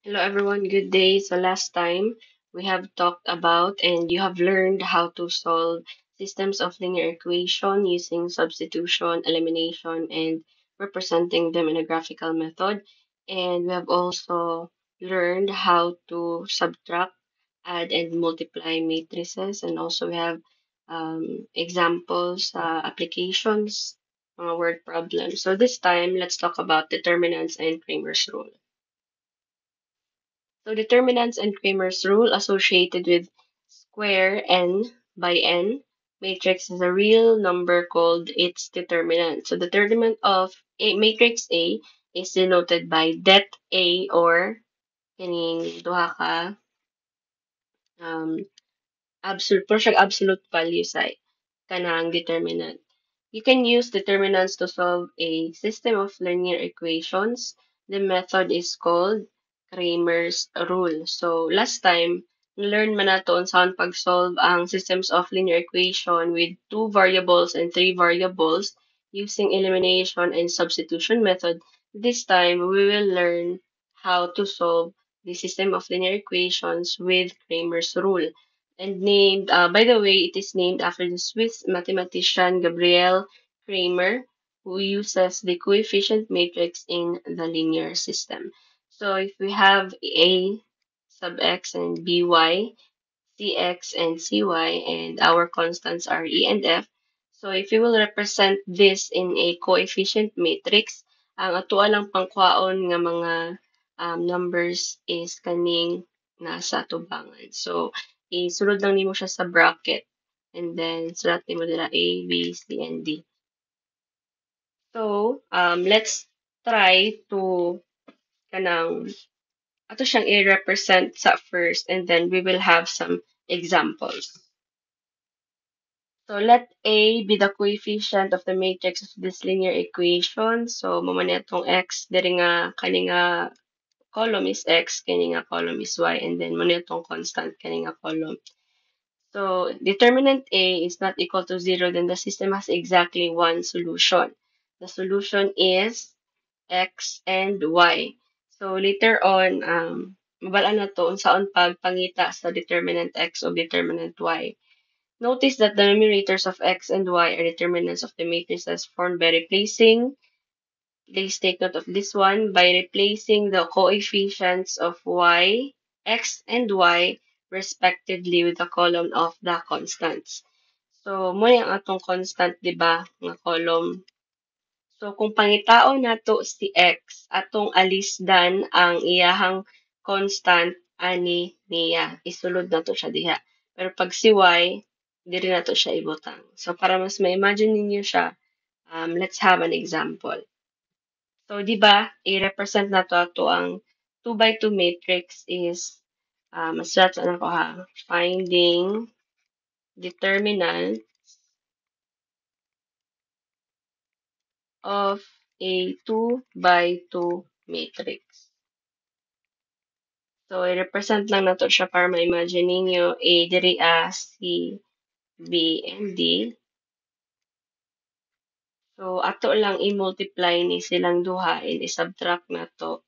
Hello everyone, good day. So last time we have talked about and you have learned how to solve systems of linear equation using substitution, elimination, and representing them in a graphical method. And we have also learned how to subtract, add, and multiply matrices. And also we have examples, applications, word problems. So this time, let's talk about determinants and Cramer's rule. So determinants and Cramer's rule associated with square n by n matrix is a real number called its determinant. So the determinant of a matrix A is denoted by det A or kining duha ka um, absolute, pero siyang absolute value sa kanang determinant. You can use determinants to solve a system of linear equations. The method is called Cramer's rule. So, last time, learn man nato unsaon pag-solve ang systems of linear equation with two variables and three variables using elimination and substitution method. This time, we will learn how to solve the system of linear equations with Cramer's rule and named, by the way, it is named after the Swiss mathematician Gabriel Kramer, who uses the coefficient matrix in the linear system. So if we have A sub x and by, Cx and Cy, and our constants are E and F. So if you will represent this in a coefficient matrix, ang ato lang pangkwaon nga mga numbers is kaning nasa tubangan. So isulod lang nimo siya sa bracket and then sulat nimo dira A, B, C, and D. So let's try to kanang ato siyang i-represent sa first and then we will have some examples. So let A be the coefficient of the matrix of this linear equation. So mo man itong x diri nga kani nga column is x, kani nga column is y, and then mo itong constant kani nga column. So determinant A is not equal to 0, then the system has exactly one solution. The solution is x and y. So later on, mabalaan na to unsaon pagpangita sa determinant x o determinant y. Notice that the numerators of x and y are determinants of the matrices formed by replacing, please take note of this one, by replacing the coefficients of y, x, and y respectively with the column of the constants. So, mo yung atong constant, di ba, nga column. So, kung pangitaon nato si x, atong alisdan ang iyahang constant ani niya. Isulod na to siya diha. Pero pag si y, diri na to siya ibutang. So, para mas ma-imagine ninyo siya, let's have an example. So, di ba, i-represent na to ato ang 2 by 2 matrix is, masulat na ko ha, finding determinant of a 2 by 2 matrix. So, i-represent lang na to siya para ma-imagine ninyo A diri A, C, B, and D. So, ato lang i-multiply ni silang duha and i-subtract na to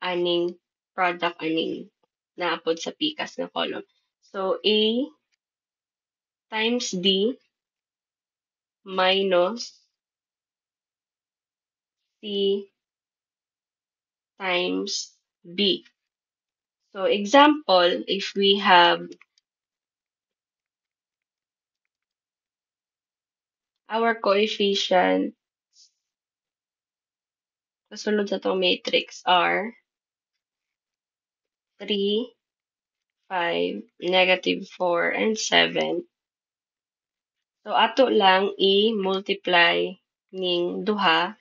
aning product aning naapod sa pikas nga column. So, A times D minus C times B. So, example, if we have our coefficient, kasunod sa itong matrix are 3, 5, -4, and 7. So, ato lang i-multiply ning duha.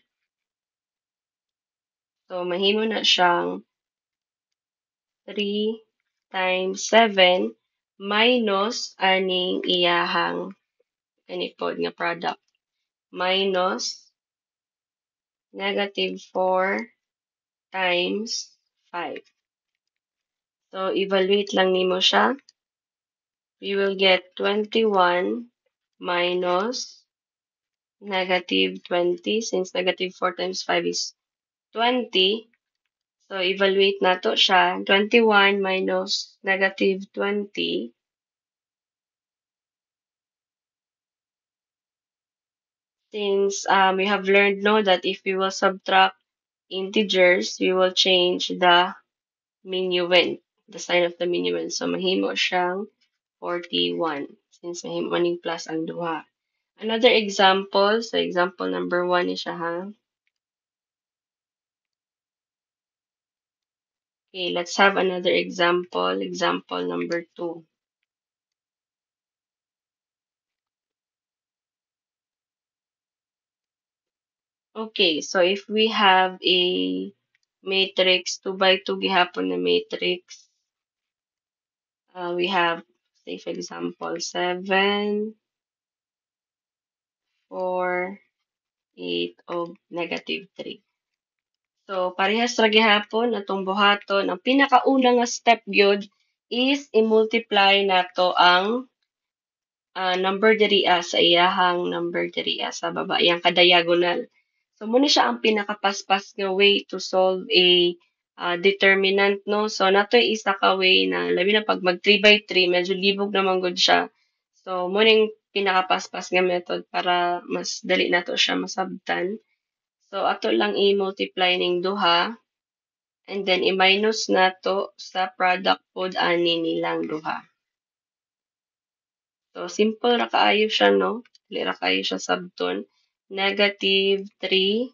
So, mahimo na siyang 3 times 7 minus aning iyahang kanipod nga product minus -4 times 5. So, evaluate lang nimo siya. We will get 21 minus -20 since -4 times 5 is 20. So, evaluate nato siya. 21 minus negative 20. Since we have learned no that if we will subtract integers, we will change the minuend, the sign of the minuend. So, mahimo siyang 41 since mahimo maning plus ang duha. Another example, so example number 1 is siya ha. Okay, let's have another example. Example number 2. Okay, so if we have a matrix, 2 by 2 gihapon na matrix, we have, say for example, 7, 4, 8, o negative 3. So, parehas ra gihapon atong buhaton. Ang pinakauna nga step gyud is i-multiply nato ang number diri sa iyahang number diri sa baba, iyang ka-diagonal. So, muna siya ang pinakapaspas nga way to solve a determinant, no? So, nato isa ka way na, labi na pag mag 3 by 3, medyo libog naman gud siya. So, muna yung pinakapaspas nga method para mas dali nato siya masabtan. So, ato lang i-multiply ning duha, and then i-minus nato sa product pod ani nilang duha. So, simple ra kaayo siya, no? Dili ra kaayo siya sabton. Negative 3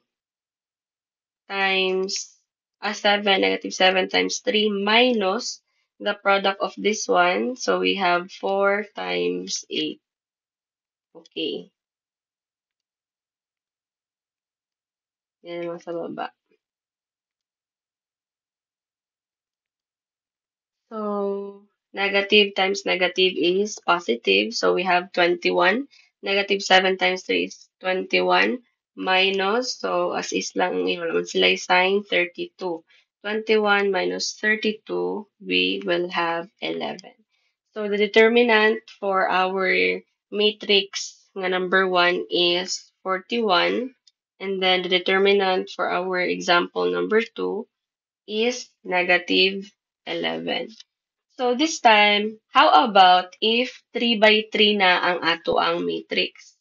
times, 7, negative 7 times 3 minus the product of this one. So, we have 4 times 8. Okay. Yan naman sa baba. So, negative times negative is positive. So, we have 21. Negative 7 times 3 is 21. Minus, so as is lang, wala man sila sign, 32. 21 minus 32, we will have 11. So, the determinant for our matrix nga number 1 is 41. And then, the determinant for our example number 2 is negative 11. So this time, how about if 3 by 3 na ang ato ang matrix?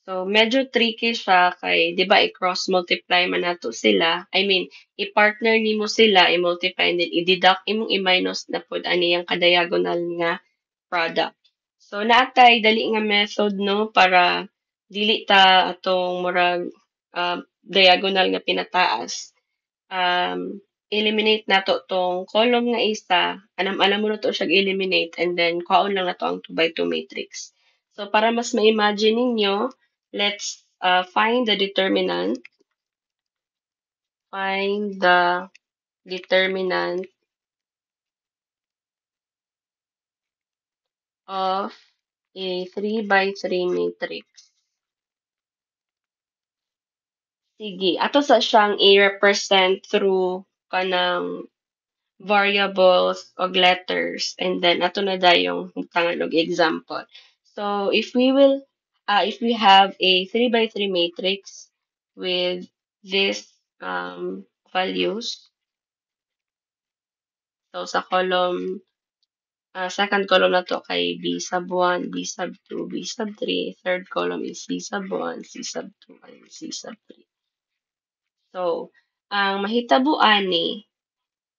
So medyo tricky siya kay 'di ba i-cross multiply man nato sila. I mean, i-partner nimo sila, i-multiply and then i-deduct imong i-minus na pud ani yang ka-diagonal nga product. So naatay dali nga method no para dili ta atong murag diagonal nga pinataas, eliminate nato tong column nga isa, anam-anam mo na to siya eliminate and then kaon lang nato ang 2 by 2 matrix. So para mas ma-imagine ninyo, let's find the determinant. Find the determinant of a 3 by 3 matrix. Sige, ato sa siyang i-represent through kanang variables og letters and then ato na dayong tangan og example. So if we have a 3 by 3 matrix with this values, so sa column second column na to kay B sub 1, B sub 2, B sub 3, third column is C sub 1, C sub 2, and C sub 3. So, ang mahitabuan ni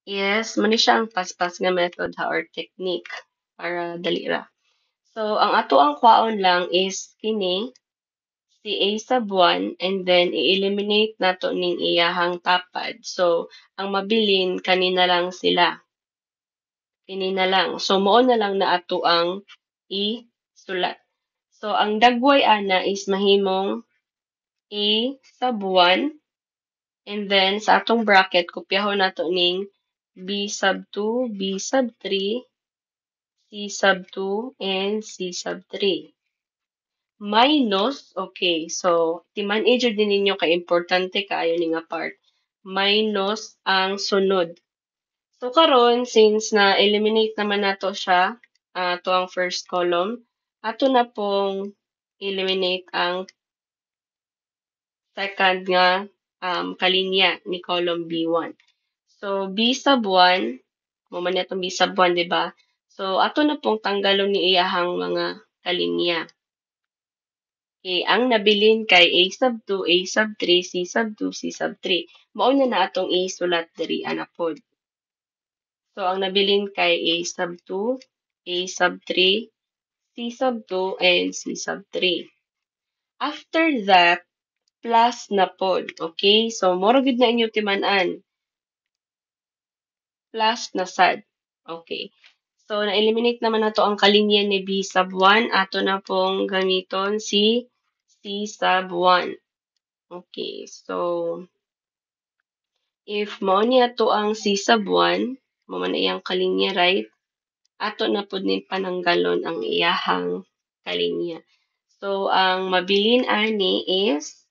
yes, muna siya ang paspas nga method ha or technique para dali ra. So, ang ato ang kwaon lang is kini, si A sub 1, and then i-eliminate nato ning iyahang tapad. So, ang mabilin, kanina lang sila. Kini na lang. So, mao na lang na ato ang i-sulat. So, ang dagway ana is mahimong A sub 1, and then sa atong bracket, kopyahon nato ning B sub 2, B sub 3, C sub 2, and C sub 3. Minus, okay, so, ti-manager din ninyo ka-importante kaayo ni nga part. Minus ang sunod. So, karon since na-eliminate naman nato siya, to ang first column, ato na pong eliminate ang second nga kalinya ni column B1. So, B sub 1, mo man itong B sub 1, di ba? So, ato na pong tanggalon ni iyahang mga kalinya. Okay, ang nabilin kay A sub 2, A sub 3, C sub 2, C sub 3. Mao na atong isulat diri anapod. So, ang nabilin kay A sub 2, A sub 3, C sub 2, and C sub 3. After that, plus na pod. Okay? So, moro gid na inyo timan-an. Plus na sad. Okay. So, na-eliminate naman na to ang kalinya ni B sub 1. Ato na pong gamiton si C sub 1. Okay. So, if mao niya to ang C sub 1, mo man iyang kalinya, right? Ato na pod ni pananggalon ang iyahang kalinya. So, ang mabilin ani is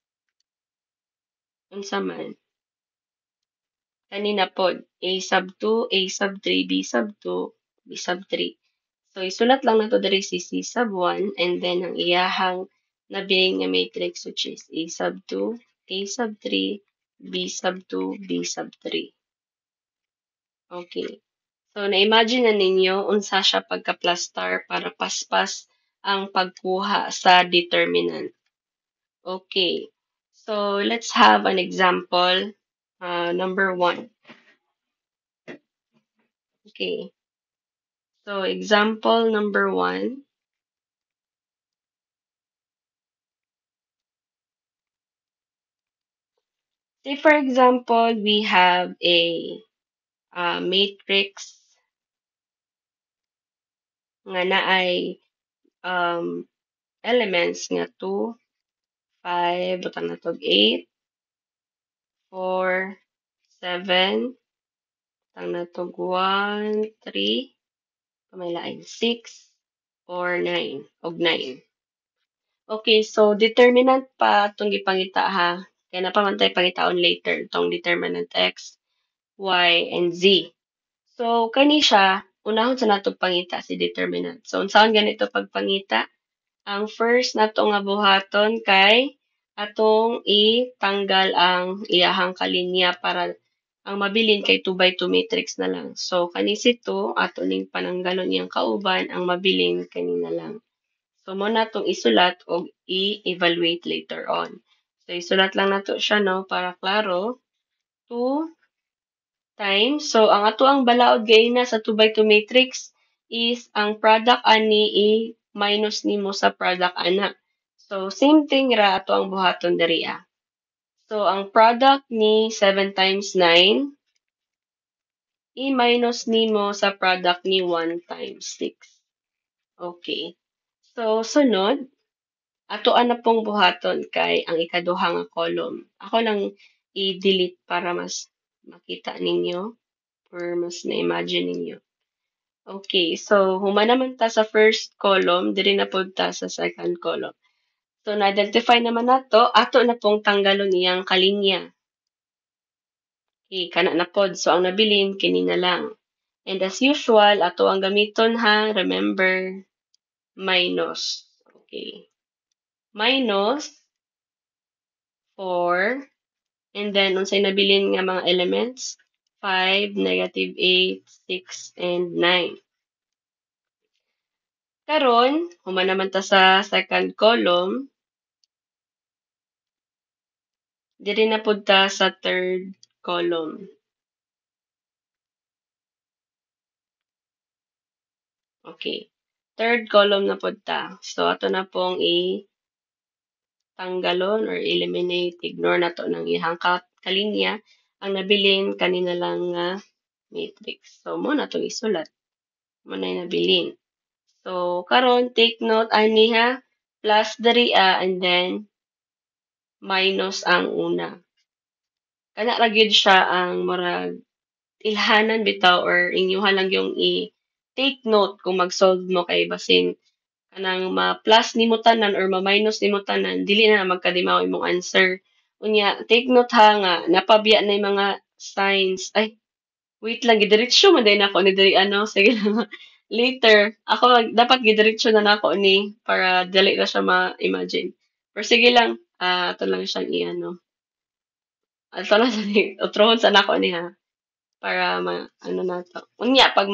unsa man? Kanina pod, A sub 2, A sub 3, B sub 2, B sub 3. So, isulat lang nato diri si C sub 1 and then ang iyahang nabilin nga matrix which is A sub 2, A sub 3, B sub 2, B sub 3. Okay. So, na-imagine na ninyo unsa siya pagka-plus star para paspas ang pagkuha sa determinant. Okay. So, let's have an example. Number 1. Okay. So, example number 1. Say, for example, we have a matrix nga naay elements nga 2, 5, butang natog 8, 4, 7, butang natog 1, 3, pamay 6, or 9, og 9. Okay, so determinant pa itong gipangita ha. Kaya napamantay pangitaon later itong determinant x, y, and z. So, kani siya, unahon sa nato pangita si determinant. So, unsaon ganito pagpangita? Ang first nato nga buhaton kay atong itanggal ang iyahang kalinya para ang mabilin kay 2 by 2 matrix na lang. So, kani si 2, ato ning pananggalon iyang kauban, ang mabilin kani na lang. So, mo natong isulat o i-evaluate later on. So, isulat lang nato siya, no, para klaro. 2 times. So, ang ato ang balaod gayna sa 2 by 2 matrix is ang product ani i-minus nimo sa product ana. So, same thing ra ato ang buhaton diri ah. So, ang product ni 7 times 9 i-minus nimo sa product ni 1 times 6. Okay. So, sunod, atoan na pong buhaton kay ang ikaduha nga column. Ako lang i-delete para mas makita ninyo or mas na-imagine ninyo. Okay, so human naman ta sa first column, diri na pod ta sa second column. So na-identify naman nato, ato na pong tanggalon iyang kalinya. Okay, kana na pod. So ang nabilin kini na lang. And as usual, ato ang gamiton ha, remember, minus. Okay. Minus 4. And then, unsay nabilin nga mga elements? 5, negative 8, 6, and 9. Karon, human naman ta sa second column, diri na pud ta sa third column. Okay. Third column na pud ta. So, ato na pong tanggalon or eliminate, ignore na to ng ihang kalinya. Ang nabilin, kanina lang nga matrix. So, mo na itong isulat. Mo na yung nabilin. So, karon take note, ani ha, plus dari and then minus ang una. Kana ra gyud siya ang murag ilhanan bitaw or inyuha lang yung i-take note kung mag-solve mo kay basin kanang ma-plus nimo tanan or ma-minus nimo tanan dili na magkadimaw imong answer. Unya, take note ha nga napabiya na yung mga signs. Ay, wait lang, gidiretso man din ako ni diri ano. Sige lang. Later, ako dapat gidiretso na nako ni para dali na siya ma-imagine. Pero sige lang, ito lang siyang i-ano. Ito lang sa utrohon sa nako ni ha. para ano na to. Unya, pag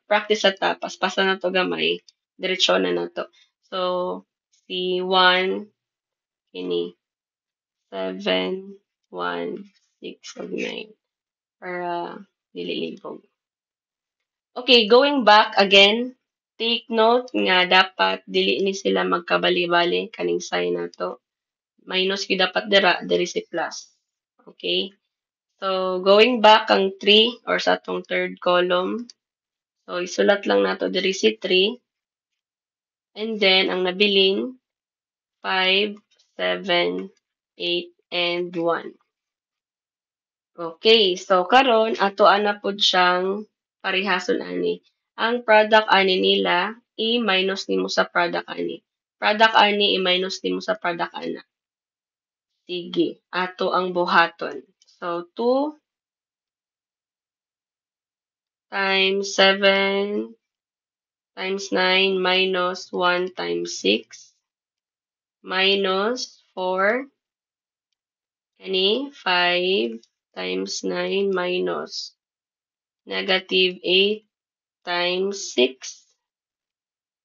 practice sa tapas, pasa na to gamay, diretsyo na to. So, si 1, kini, 7, 1, 6, ug 9, para dililibog. Okay, going back again, take note nga dapat dili ni sila magkabali-bali kaning sign nato. Minus gyud dapat diri si plus. Okay? So, going back ang 3 or sa atong third column. So, isulat lang nato diri si 3. And then, ang nabilin, 5, 7, 8, and 1. Okay, so karon ato ana pud siyang parihason ani. Ang product ani nila i-minus nimo sa product ani. Product ani i-minus nimo sa product ana. Sige, ato ang buhaton. So 2 times 7 times 9 minus 1 times 6 minus 4 kani 5 times 9 minus negative 8 times 6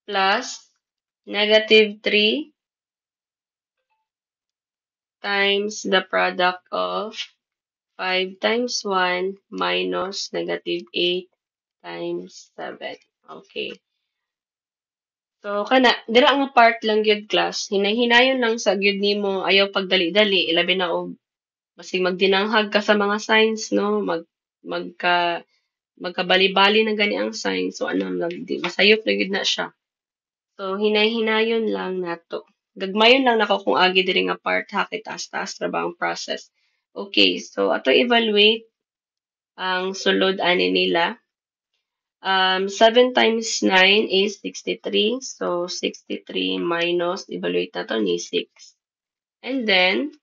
plus negative 3 times the product of 5 times 1 minus negative 8 times 7. Okay. So, kana, dira nga part lang gyud class. Hinay-hinayon lang sa gyud nimo ayaw pagdali-dali. Ilabi na og basig magdinanghag ka sa mga signs, no? Magka, magkabali-bali na gani ang signs. So, ano, di, masayop na gyud na siya. So, hinay-hinayon lang nato. Gagmayon lang nako kung agi diri nga part ha kay taas-taas ra ba ang process. Okay, so ato evaluate ang sulod ani nila. 7 times 9 is 63. So, 63 minus, evaluate na to ni 6. And then,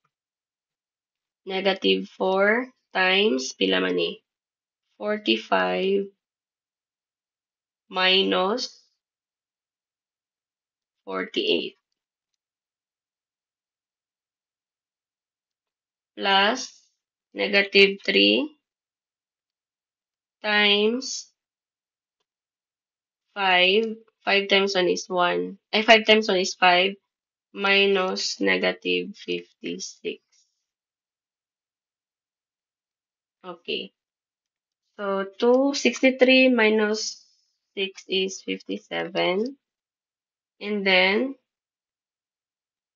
negative 4 times, pila man ni? 45 minus 48 plus negative 3 times 5. 5 times 1 is 1. Ay, 5 times 1 is 5 minus negative 56. Okay. So, 263 minus 6 is 57. And then,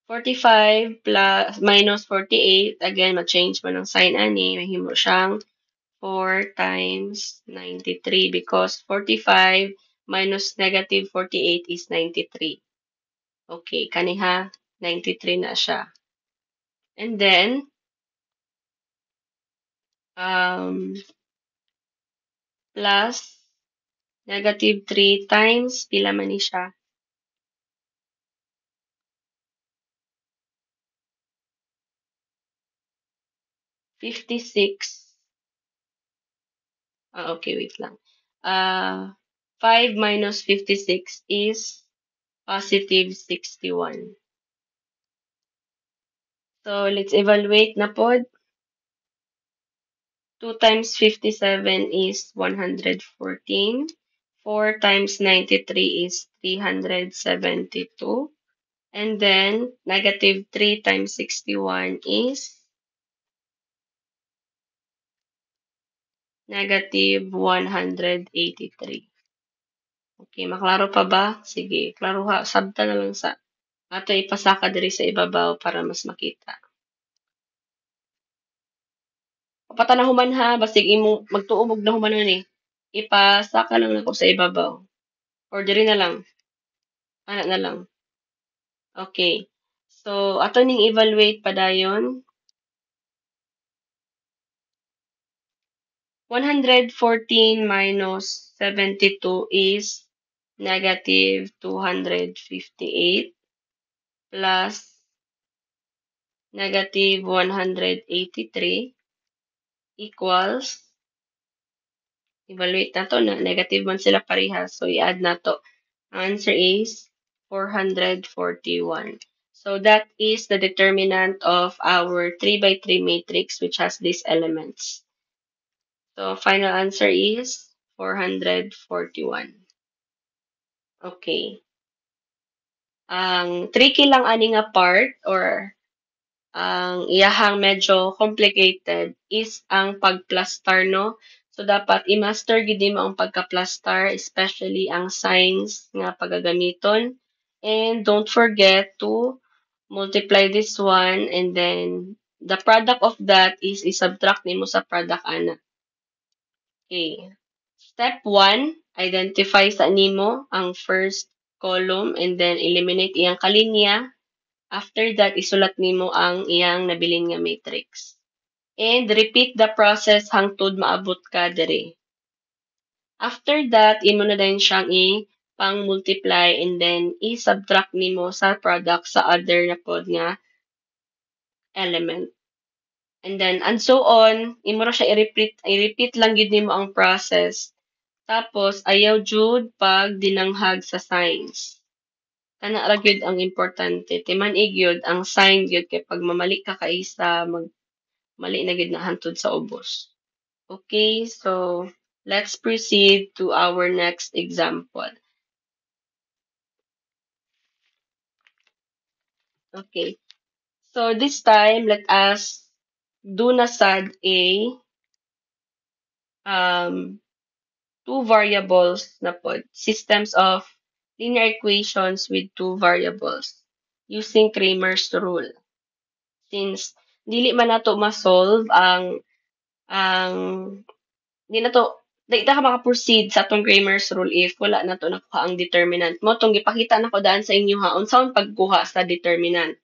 45 plus minus 48. Again, ma-change mo ng sign ani. Mahimo siyang 4 times 93 because 45 minus negative 48 is 93. Okay, kaniha, 93 na siya. And then, um, plus negative 3 times, pila man ni siya? 56. Okay, wait lang. 5 minus 56 is positive 61. So, let's evaluate na pod. 2 times 57 is 114. 4 times 93 is 372. And then, negative 3 times 61 is negative 183. Okay, maklaro pa ba? Sige, klaro ha. Sabta na lang sa ato ipasaka diri sa ibabaw para mas makita. Papatanahuman ha, basig imo magtuog na human ni. Ipasaka lang nako sa ibabaw. Or diri na lang. Ana na lang. Okay. So, ato ning evaluate padayon. 114 minus 72 is negative 258 plus negative 183 equals, evaluate na to na negative man sila parehas. So, i-add na to. Answer is 441. So, that is the determinant of our 3 by 3 matrix which has these elements. So, final answer is 441. Okay. Ang tricky lang ani nga part or ang iyahang medyo complicated is ang pagplastar, no? So, dapat i-master gid mo ang pagka-plastar, especially ang signs nga pagagamiton. And don't forget to multiply this one and then the product of that is i-subtract nimo sa product ana. Okay. Step 1, identify sa nimo ang first column and then eliminate iyang kalinya. After that, isulat nimo ang iyang nabilin nga matrix. And repeat the process hangtod maabot ka dere. After that, imo na din siyang pang-multiply and then i-subtract nimo sa product sa other na pod nga element. And then, and so on, imo ra siya i-repeat lang gid nimo ang process. Tapos, ayaw jud pag dinanghag sa signs. Kana ra gyud ang importante. Timan-ig gyud ang sign gyud kay pag mamali ka kaisa, mali na gid na hantod sa ubos. Okay, so let's proceed to our next example. Okay, so this time let us do na sad a um, two variables na pod, systems of linear equations with two variables using Cramer's rule. Since dili man nato ma-solve ang di na to di ta ka maka-proceed sa atong Cramer's rule if wala na to nakuha ang determinant mo. Tong gipakita na ko daan sa inyo ha, unsaon pagkuha sa determinant.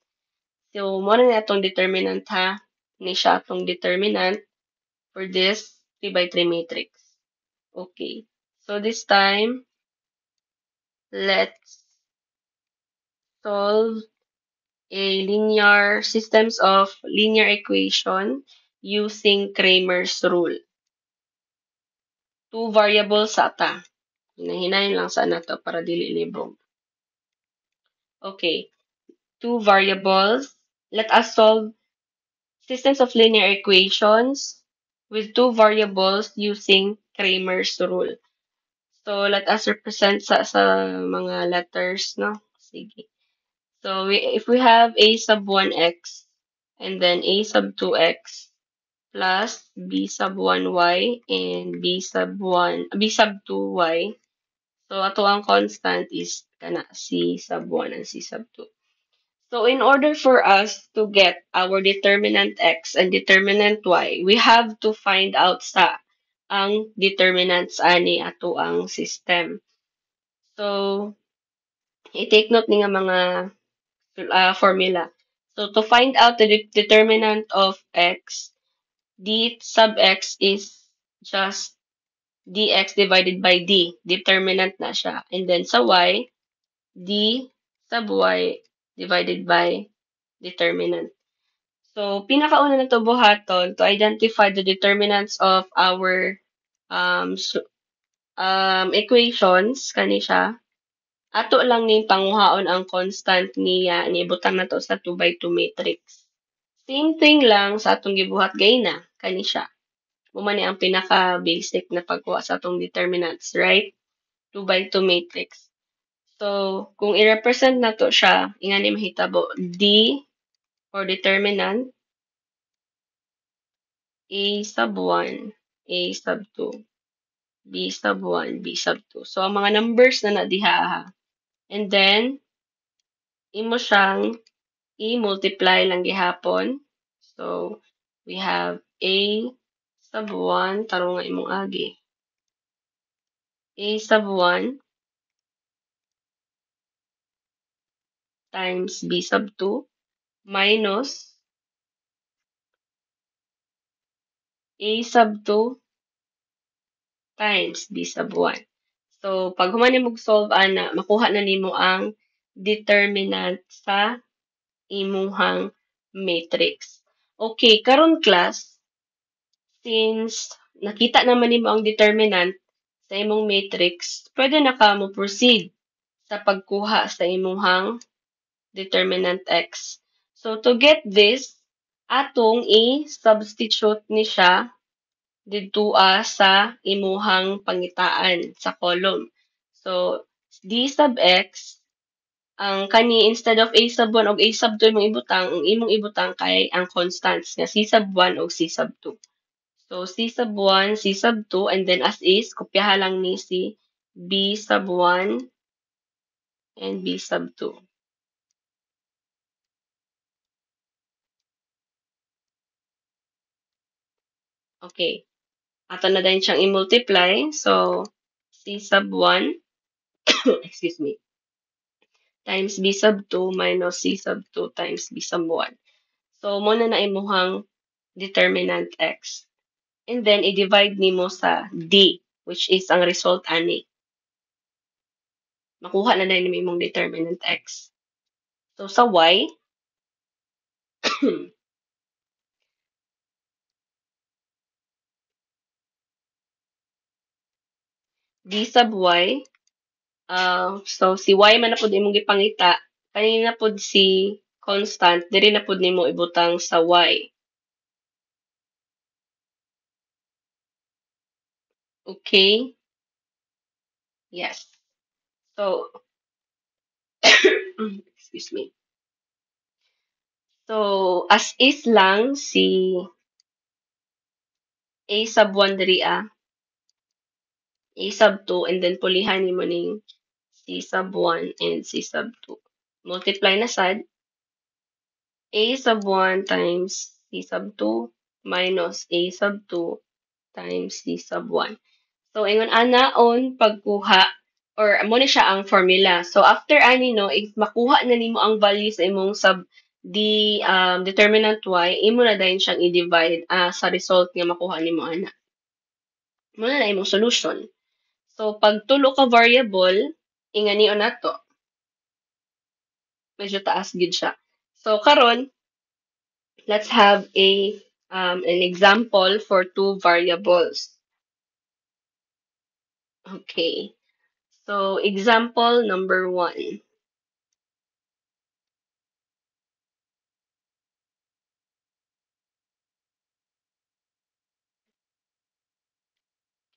So, mo na atong determinant ha. Ni siya atong determinant for this 3 by 3 matrix. Okay. So, this time, let's solve a linear systems of linear equation using Cramer's rule. Two variables sa ata. Hinahinayin lang sa nato para dili libog. Okay. Two variables. Let us solve systems of linear equations with two variables using Cramer's rule. So, let us represent sa mga letters, no? Sige. So, if we have a sub 1x and then a sub 2x plus b sub 1y and b sub 2y. So, ato ang constant is kana c sub 1 and c sub 2. So, in order for us to get our determinant x and determinant y, we have to find out sa ang determinants ani ato ang system. So, i-take note ni nga mga formula. So, to find out the determinant of x, d sub x is just dx divided by d. Determinant na siya. And then sa y, d sub y divided by determinant. So, pinakauna na to buhaton to identify the determinants of our equations kani siya. Ato lang ning panguhaon ang constant niya niibutang na to sa 2 by 2 matrix. Same thing lang sa atong gibuhat gayna kani siya. Mo ni ang pinaka basic na pagkuha sa atong determinants, right? 2 by 2 matrix. So, kung i-represent na to siya, ingani mahitabo D for determinant, A sub 1, A sub 2, B sub 1, B sub 2. So, ang mga numbers na diha ha. And then, imo siyang i-multiply lang gihapon. So, we have A sub 1, tarong nga imong agi. A sub 1 times B sub 2 minus A sub 2 times B sub 1. So, pag human mo solve ana, makuha na nimo ang determinant sa imuhang matrix. Okay, karon class, since nakita naman nimo ang determinant sa imong matrix, pwede na ka mo proceed sa pagkuha sa imuhang determinant x. So, to get this, atong i-substitute ni siya didtua sa imuhang pangitaan sa column. So, d sub x, ang kani instead of a sub 1 o a sub 2 imong ibutang, ang imong ibutang kay ang constants nga c sub 1 o c sub 2. So, c sub 1, c sub 2, and then as is, kopyaha lang ni si b sub 1 and b sub 2. Okay. Ato na din siyang i-multiply. So, c sub 1, excuse me, times b sub 2 minus c sub 2 times b sub 1. So, muna na imuhang determinant x. And then, i-divide nimo sa d, which is ang result ani. Makuha na din imong determinant x. So, sa y, d sub y, so si y man na pud imong gipangita, kanina pud si constant, diri na pud nimo ibutang sa y. Okay? Yes. So, excuse me. So, as is lang si a sub 1 diri a sub 2, and then pulihan nimo ning c sub 1 and c sub 2. Multiply na sad a sub 1 times c sub 2 minus a sub 2 times c sub 1. So, ingon anaon pagkuha or amo ni siya ang formula. So, after ani no, if makuha na nimo ang value sa imong sub determinant y, imo na dayon siyang i-divide sa result nga makuha nimo ana. Muna na imong solution. So, pag tulo ka variable, ingani na to. Medyo taas gid siya. So, karon, let's have an example for two variables. Okay. So, example number 1.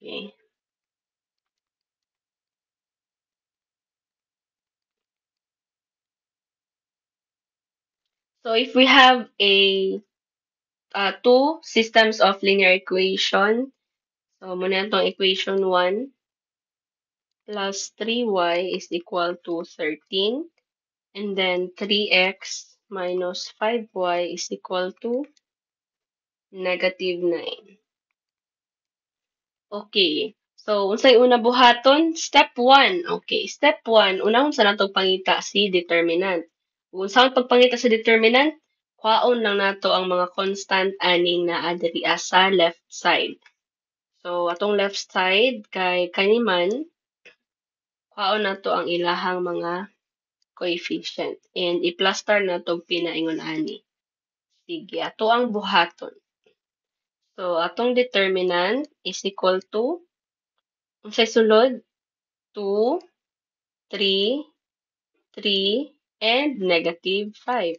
Okay. So, if we have two systems of linear equation, so muna itong equation 1 plus 3y is equal to 13, and then 3x minus 5y is equal to negative 9. Okay. So, unsay una buhaton? Step 1. Okay. Step 1, unahon sa natong pangita si determinant. Kung saan pagpangita sa determinant, kwaon lang nato ang mga constant aning naa diri sa left side. So, atong left side kay kaniman, kwaon nato ang ilahang mga coefficient. And i-plaster nato pinaingon ani. Sige, ato ang buhaton. So, atong determinant is equal to, unsay sulod? 2, 3, 3, and negative 5.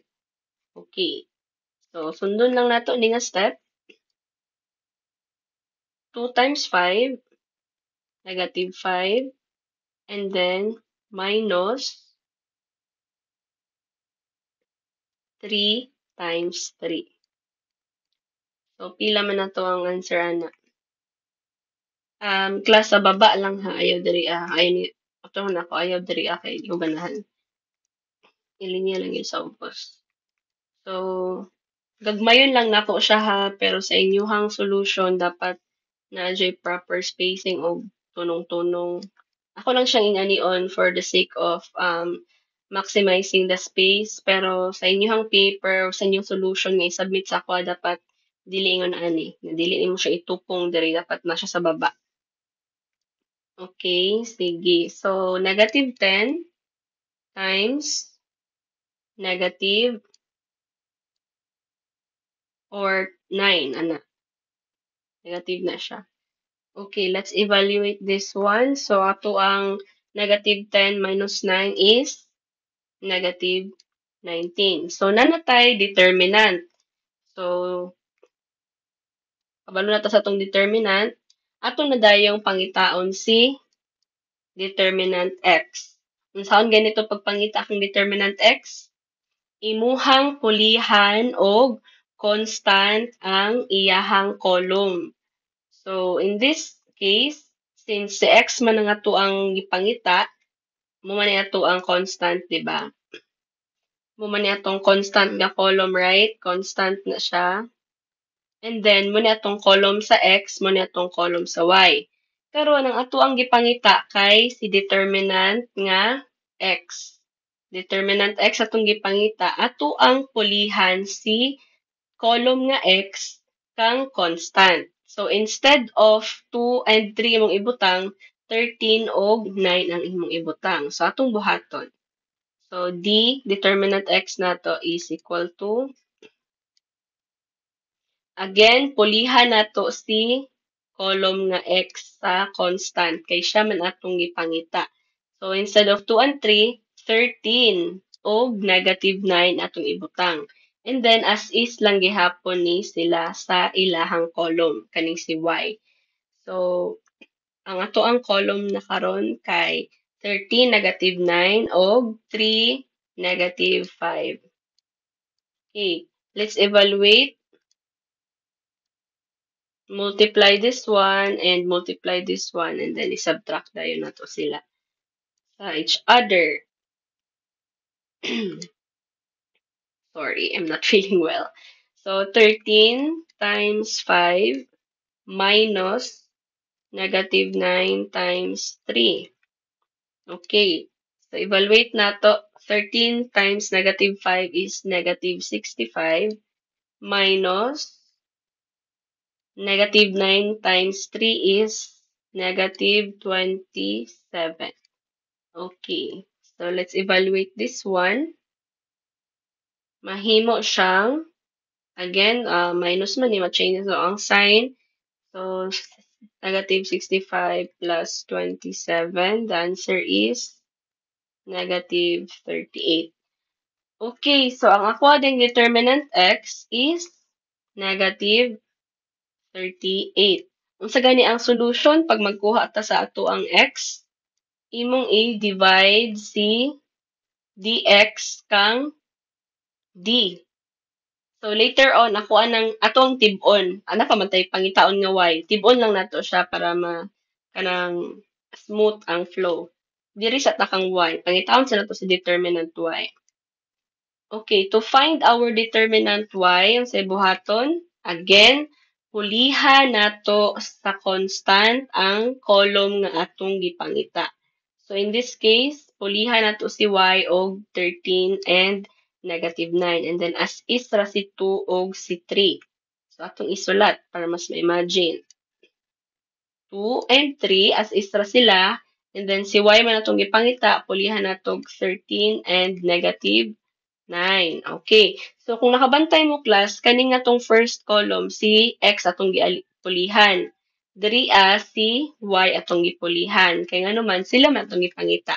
Okay. So, sundon lang nato ni nga step. 2 times 5, negative 5, and then minus 3 times 3. So, pila man na to ang answer, ana. Class sa baba lang ha. Ayaw diri Ayaw ni, ito na ako. Ayaw diri kay di ko ganahan. Ilinya lang yun sa ubos. So, gagmayon lang nako siya ha. Pero sa inyuhang solution, dapat na proper spacing o tunong-tunong. Ako lang siyang inanion for the sake of maximizing the space. Pero sa inyuhang paper, sa inyong solution nga i-submit sa ako, dapat dili ingon ani. Dili mo siya itupong diri, dapat na siya sa baba. Okay, sige. So, negative 10 times negative or 9, ana. Negative na siya. Okay, let's evaluate this one. So, ato ang negative 10 minus 9 is negative 19. So, nanatay determinant. So, Kabalo na ta sa atong determinant. Ato na dayong pangitaon si determinant x. Unsaon ganito pagpangita akong determinant x? Imuhang pulihan og constant ang iyahang column. So, in this case, since si x man ang ato ang gipangita, mo man ni ato ang constant, di ba? Mo man ni atong constant nga column, right? Constant na siya. And then, mo ni atong column sa x, mo ni atong column sa y. Pero ang ato ang gipangita kay si determinant nga x. Determinant x atong gipangita, ato ang pulihan si column nga x kang constant. So, instead of 2 and 3 imong ibutang, 13 og 9 ang imong ibutang. So, atong buhaton. So, determinant x nato is equal to, again, pulihan nato si column nga x sa constant. Kay siya man atong gipangita. So, instead of 2 and 3, 13 og negative 9 atong ibutang. And then, as is lang gihapon ni sila sa ilahang column, kaning si y. So, ang ato ang column na karon kay 13 negative 9 og 3 negative 5. Okay, let's evaluate. Multiply this one and multiply this one and then i-subtract dayon nato sila sa each other. Sorry, I'm not feeling well. So, 13 times 5 minus negative 9 times 3. Okay. So, evaluate nato. 13 times negative 5 is negative 65 minus negative 9 times 3 is negative 27. Okay. So, let's evaluate this one. Mahimo siyang, again, minus man, ma-change so ang sign. So, negative 65 plus 27. The answer is negative 38. Okay, so ang ako ding determinant x is negative 38. Unsa gani ang solution pag magkuha ta sa ato ang x? Imong i-divide si dx kang d. So later on, ako anang atong tibon. Ana pa man tay pangitaon nga y. Tibon lang nato siya para kanang smooth ang flow. Diri sa takang y. Pangitaon sa nato si determinant y. Okay, to find our determinant y, ang sa buhaton, again, pulihan nato sa constant ang column nga atong gipangita. So in this case, pulihan nato si y og 13 and negative 9. And then as is ra si 2 og si 3. So atong isulat para mas ma-imagine. 2 and 3 as is ra sila. And then si y man atong gipangita, pulihan natog 13 and negative 9. Okay. So kung nakabantay mo class, kaning atong first column si x atong gipulihan. Diri si y atong gipulihan. Kay nga naman sila man atong gipangita.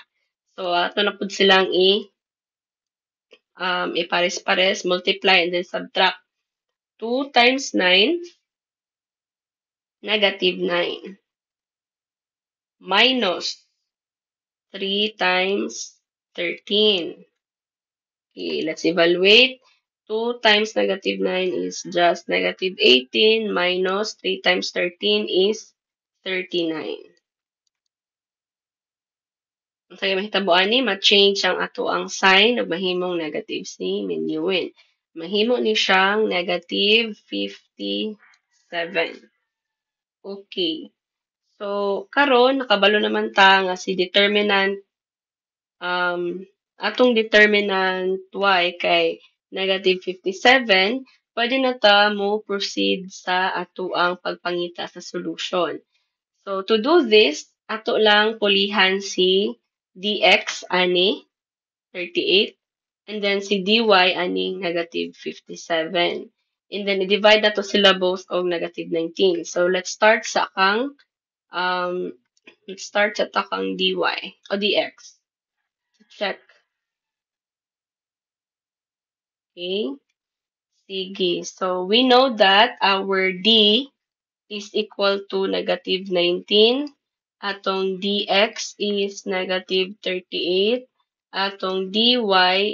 So ato na pud silang ipares-pares, multiply, and then subtract. 2 times 9, negative 9. Minus 3 times 13. Okay, let's evaluate. 2 times negative 9 is just negative 18 minus 3 times 13 is 39. Ang tayo mahitabuan ni, ma-change ang ato ang sign ug mahimong negative si Minuin. Mahimo ni siyang negative 57. Okay. So, karon nakabalo naman ta nga si determinant atong determinant y kay negative 57, pwede na ta mo proceed sa ato ang pagpangita sa solution. So, to do this, ato lang pulihan si dx ani 38, and then si dy ani negative 57. And then, i-divide na to sila both og negative 19. So, um, let's start sa takang dy o dx. Check. Okay. Sige. So, we know that our D is equal to negative 19. Atong dx is negative 38. Atong dy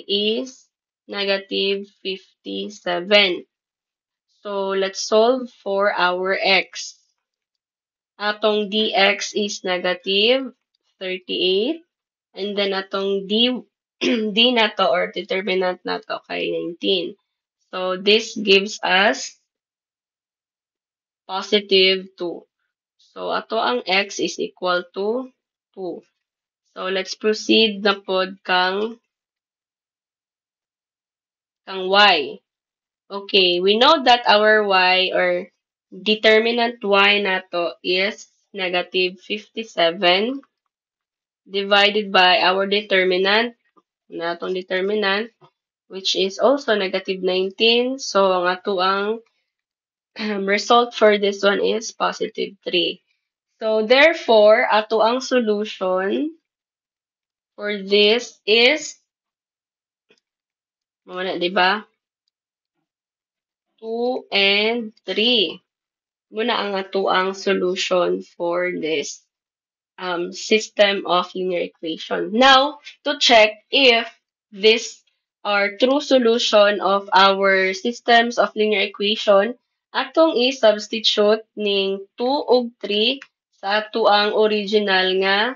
is negative 57. So let's solve for our x. Atong dx is negative 38. And then atong d nato or determinant nato kay 19. So this gives us positive 2. So ato ang x is equal to 2. So let's proceed na pod kang y. Okay, we know that our y or determinant y nato is negative 57 divided by our determinant, natong determinant, which is also negative 19. So ang ato ang result for this one is positive 3. So therefore, ato ang solution for this is, muna, di ba? 2 and 3. Muna ang ato ang solution for this system of linear equation. Now, to check if this are true solution of our systems of linear equation, atong i-substitute ning 2 ug 3 sa ato ang original nga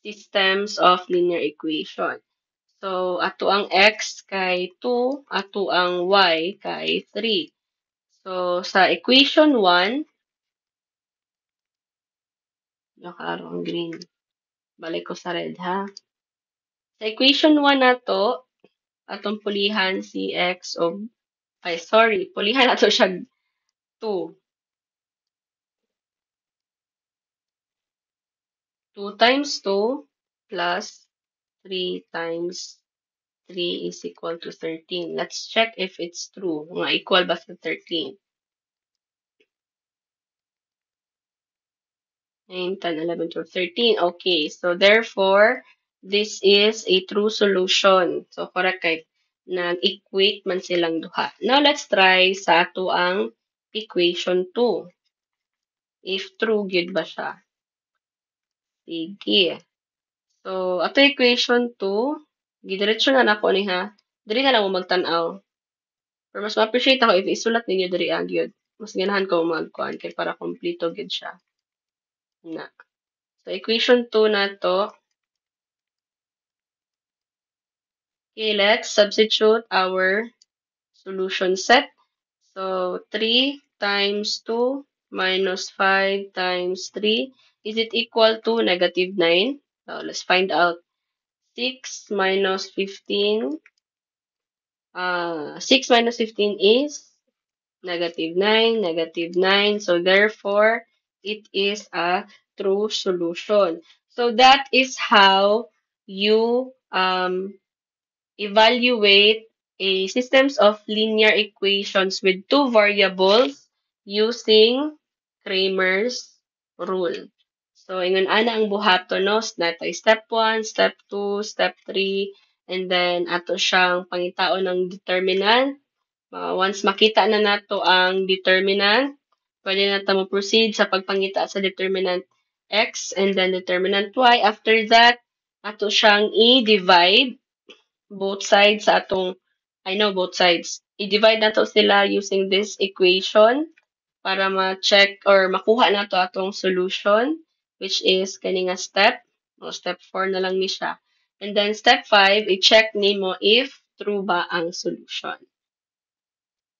systems of linear equation. So, ato ang x kay 2, ato ang y kay 3. So, sa equation 1, nakaroon ang green. Balik ko sa red, ha? Sa equation 1 nato, atong pulihan si x of, ay, sorry, pulihan nato siya 2. 2 times 2 plus 3 times 3 is equal to 13. Let's check if it's true. Nga equal ba sa 13? 9, 10, 11, 12, 13. Okay, so therefore, this is a true solution. So, correct kay nag-equate man silang duha. Now, let's try sa ato ang equation 2. If true, gyud ba siya? Sige. So, ato equation 2, gidiretso na nako ni ha. Diri na lang mo magtan-aw. Pero mas ma-appreciate ako if isulat ninyo diri gyud. Mas ganahan ko magkuan kay para kompleto gyud siya. Na. So, equation 2 na to. Okay, let's substitute our solution set. So, 3 times 2 minus 5 times 3. Is it equal to negative 9? So, let's find out. 6 minus 15. 6 minus 15 is negative 9, negative 9. So, therefore, it is a true solution. So, that is how you evaluate a systems of linear equations with two variables using Kramer's rule. So, ingon ana ang buhaton, no? Natay step 1, step 2, step 3, and then ato siyang pangitaon ng determinant. Once makita na nato ang determinant, pwede na mo proceed sa pagpangita sa determinant x and then determinant y. After that, ato siyang i-divide both sides sa atong, I know both sides. I-divide na to sila using this equation para ma-check or makuha na to atong solution, which is kani nga step. O step 4 na lang ni siya. And then step 5, i-check nimo if true ba ang solution.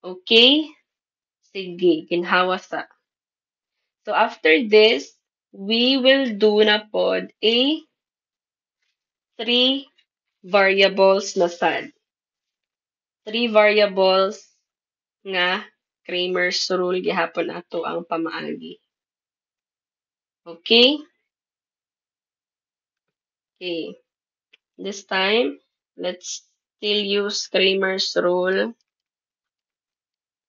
Okay? Sige, ginhawa sa. So after this, we will do na pod a three variables na sad. Three variables nga Kramer's rule gihapon ato ang pamaagi. Okay? Okay. This time, let's still use Kramer's rule.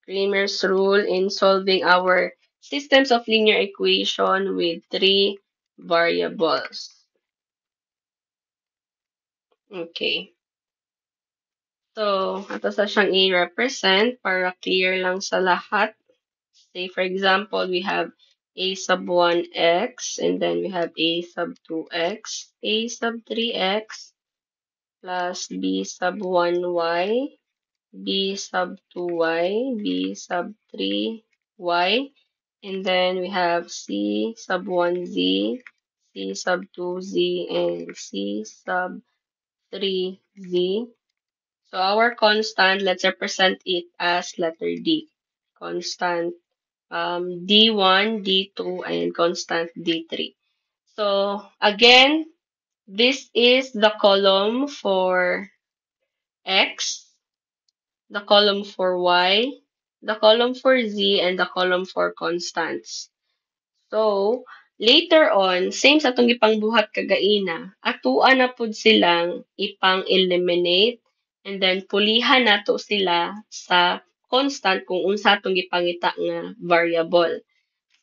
Kramer's rule in solving our systems of linear equation with three variables. Okay. So, ato sa siyang i-represent para clear lang sa lahat. Say, for example, we have a sub 1x, and then we have a sub 2x, a sub 3x, plus b sub 1y, b sub 2y, b sub 3y, and then we have c sub 1z, c sub 2z, and c sub 3z. So our constant, let's represent it as letter D. Constant D1, D2, and constant D3. So again, this is the column for X, the column for Y, the column for Z, and the column for constants. So, later on, same sa itong ipangbuhat kagaina, atuan na pud silang ipang-eliminate and then pulihan nato sila sa constant kung unsa itong gipangita nga variable.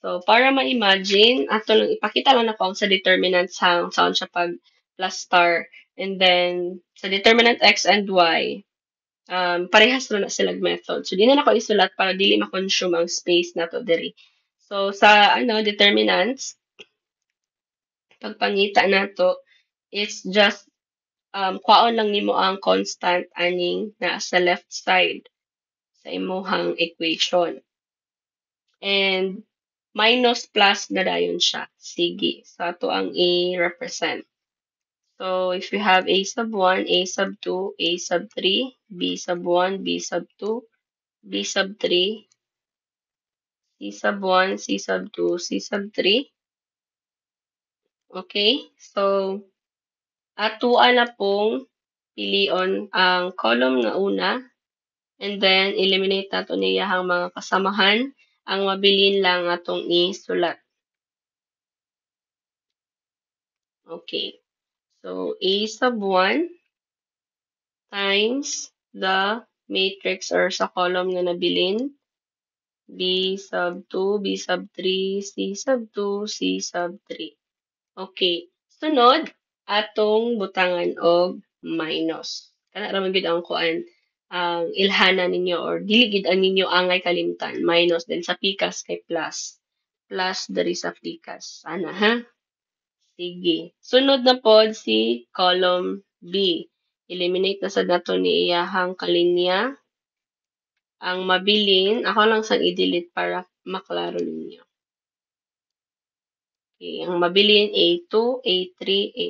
So, para ma-imagine, ato lang ipakita lang na sa determinant sound siya pag plus star. And then, sa determinant x and y, parehas na sila method. So, di na ako isulat para dili ma-consume ang space nato diri. So, sa determinants, pagpangita nato, it's just kwaon lang nimo ang constant aning na sa left side sa imuhang equation. And minus plus na dayon siya. Sige. So, ato ang i-represent. So, if you have a sub 1, a sub 2, a sub 3, b sub 1, b sub 2, b sub 3, c sub 1, c sub 2, c sub 3. Okay? So, atuan na pong pilion ang column nga una and then eliminate nato niyahang mga kasamahan. Ang mabilin lang atong isulat. Okay. So, a sub 1 times the matrix or sa column nga nabilin, b sub 2, b sub 3, c sub 2, c sub 3. Okay. Sunod, atong butangan og minus. Kana ra man gid ang kuan ang ilhana ninyo or dili gid ang ninyo angay kalimtan. Minus then sa pikas kay plus. Plus diri sa pikas. Ana ha? Sige. Sunod na pod si column B. Eliminate na sa dato ni iyahang kalinya. Ang mabilin, ako lang sang i-delete para maklaro ninyo. Okay, ang mabilin A2, A3,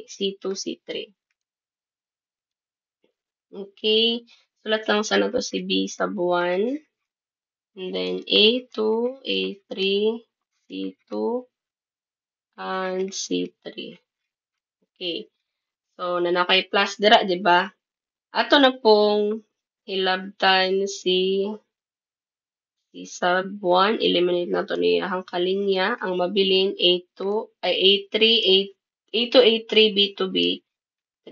C2, C3. Okay, sulat lang sana to si B sub 1. And then A2, A3, C2, and C3. Okay. So, nanakay plus dira, di ba? Ato na pong hilabtan si sub 1. Eliminate na to niya ang kalinya. Ang mabilin A2, ay A3, A2, A3, B2, B3.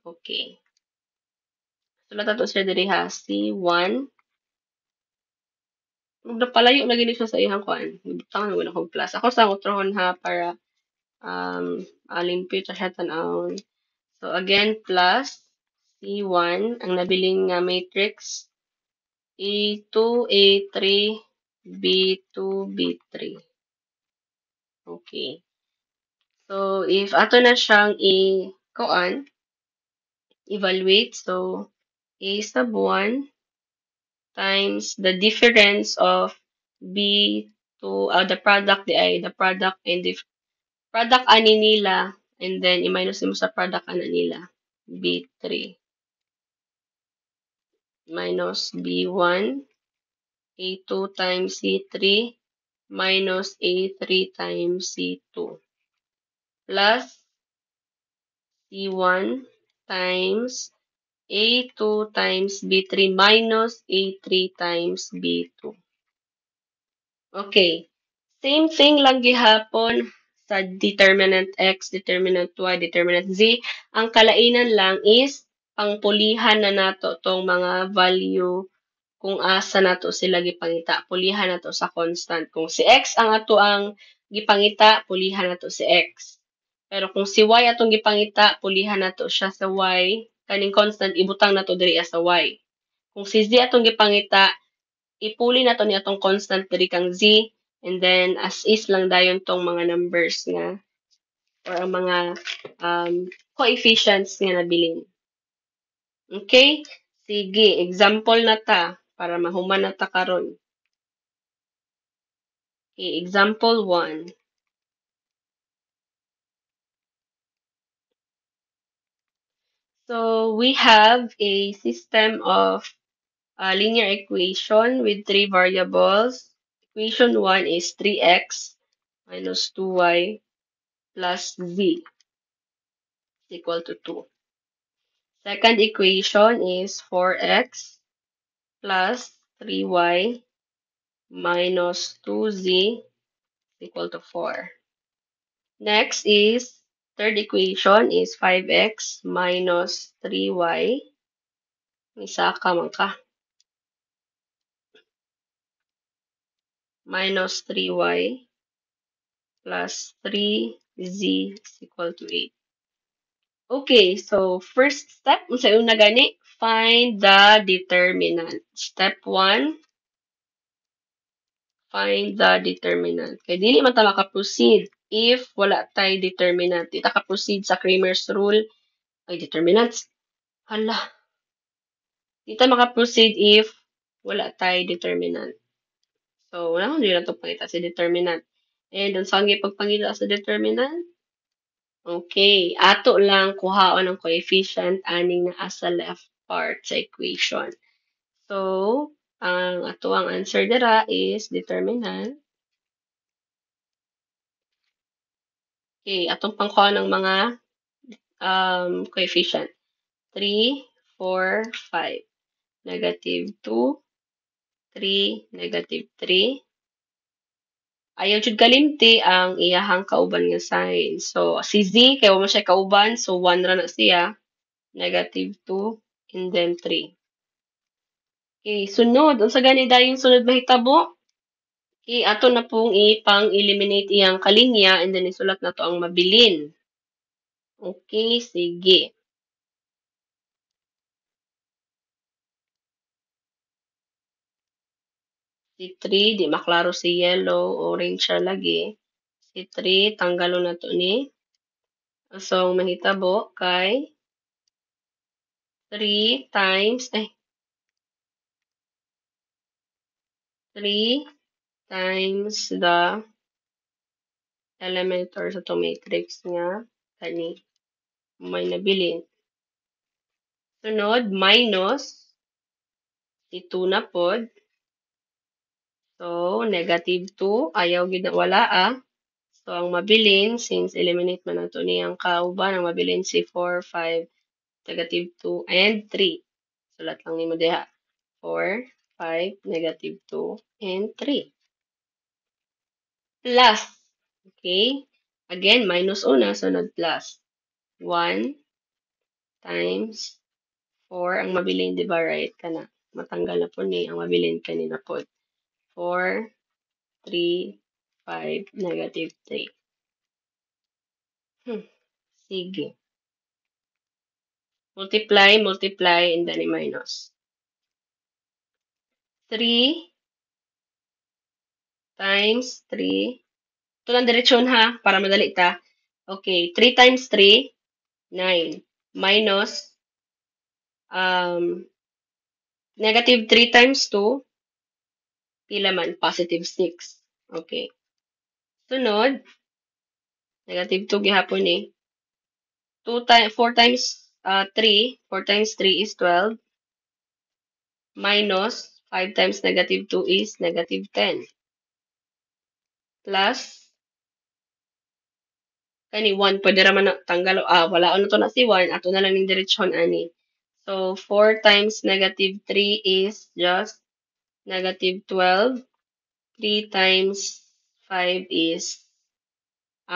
Okay. Sulat ato siya diri ha. C1. Palayo na gini siya sa ihang kuan. Tangan mo na kong plus. Ako sa utrohon ha para limpyo siya tanawon. So again plus C1 ang nabiling nga matrix A2, A3, B2, B3. Okay. So if ato na siyang kuan evaluate so A sub 1 times the difference of B2, the product the product and the product ani nila and then i-minus mo sa product ana nila B3 minus B1 A2 times C3 minus A3 times C2 plus C1 times A2 times B3 minus A3 times B2. Okay. Same thing lang gihapon sa determinant X, determinant Y, determinant Z. Ang kalainan lang is pangpulihan na nato tong mga value kung asa nato sila gipangita. Pulihan nato sa constant. Kung si X ang ato ang gipangita, pulihan nato si X. Pero kung si Y atong gipangita, pulihan nato siya sa Y. kaning constant ibutang nato diri sa y. Kung si z atong gipangita, ipuli nato ni atong constant diri kang z, and then as is lang dayon tong mga numbers nga or ang mga um, coefficients nga nabilin. Okay? Sige, example na ta para mahuman na ta karon. Okay, example 1. So we have a system of linear equation with three variables. Equation 1 is 3x minus 2y plus z is equal to 2. Second equation is 4x plus 3y minus 2z is equal to 4. Next is third equation is 5x minus 3y. Isa ka man ka. Minus 3y plus 3z is equal to 8. Okay, so first step, unsa una gani? Find the determinant. Step 1, find the determinant. Kaya dili man ta maka-proceed if wala tay determinant. Di ta ka-proceed sa Cramer's rule. Ay, determinants. Hala. Di ta maka-proceed if wala tay determinant. So, wala kong na ito pangita si determinant. And, unsa ang ipagpangita sa determinant? Okay, ato lang kuhaon ang coefficient aning naa sa left part sa equation. So, ang ato ang answer dira is determinant. Okay, atong pangkuha ng mga coefficient. 3, 4, 5. Negative 2, 3, negative 3. Ayaw jud kalimti ang iyahang kauban nga sign. So, si Z, kaya mo siya kauban. So, 1 ra na siya. Negative 2, and then 3. Okay, sunod. Unsa gani dayon sunod mahitabo? Okay, ato na pong ipang-eliminate iyang kalinya, and then isulat na to ang mabilin. Okay, sige. Si 3, di maklaro si yellow, orange siya lagi. Si 3, tanggalo na to ni. So, ang mahitabo kay 3 times, 3 times the element or sa to matrix nga kani may nabilin. Sunod, minus si 2 na pod. So, negative 2, ayaw gid na wala ah. So, ang mabilin, since eliminate man nato ni ang kauban, ang mabilin si 4, 5, negative 2, and 3. Sulat lang nimo diha. 4, 5, negative 2, and 3. Plus. Okay? Again, minus una, sunod plus. 1 times 4. Ang mabilin, di ba, right? Kana. Matanggal na po ni. Ang mabilin kanina po. 4, 3, 5, negative 3. Sige. Multiply, multiply, and then minus. 3 times 3. Ito lang diretsyon ha, para madali ta. Okay, 3 times 3, 9. Minus, negative 3 times 2, pila man, positive 6. Okay. Sunod, negative 2 gihapon eh. 4 times 3, 4 times 3 is 12. Minus, 5 times negative 2 is negative 10. Plus, kani 1, pwede raman na tanggal, wala ano to na si 1, ato na lang ning diretsyon ani. So, 4 times negative 3 is just negative 12. 3 times 5 is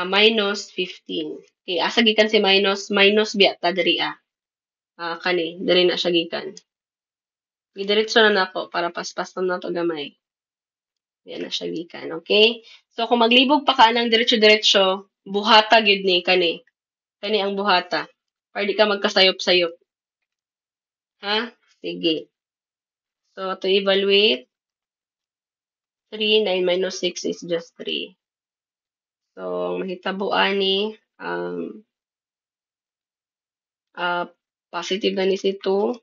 minus 15. Okay, asa gikan si minus, minus biya ta diri kani, diri na siya gikan. Gidiretso na nako para paspason na to gamay. Yan na siya gikan, okay? So, kung maglibog pa ka ng diretso-diretso, buhata gyud ni kani. Kani ang buhata. Para di ka magkasayop-sayop. Ha? Sige. So, to evaluate, 3, 9 minus 6 is just 3. So, ang mahitabuan ni, um, uh, positive na ni si 2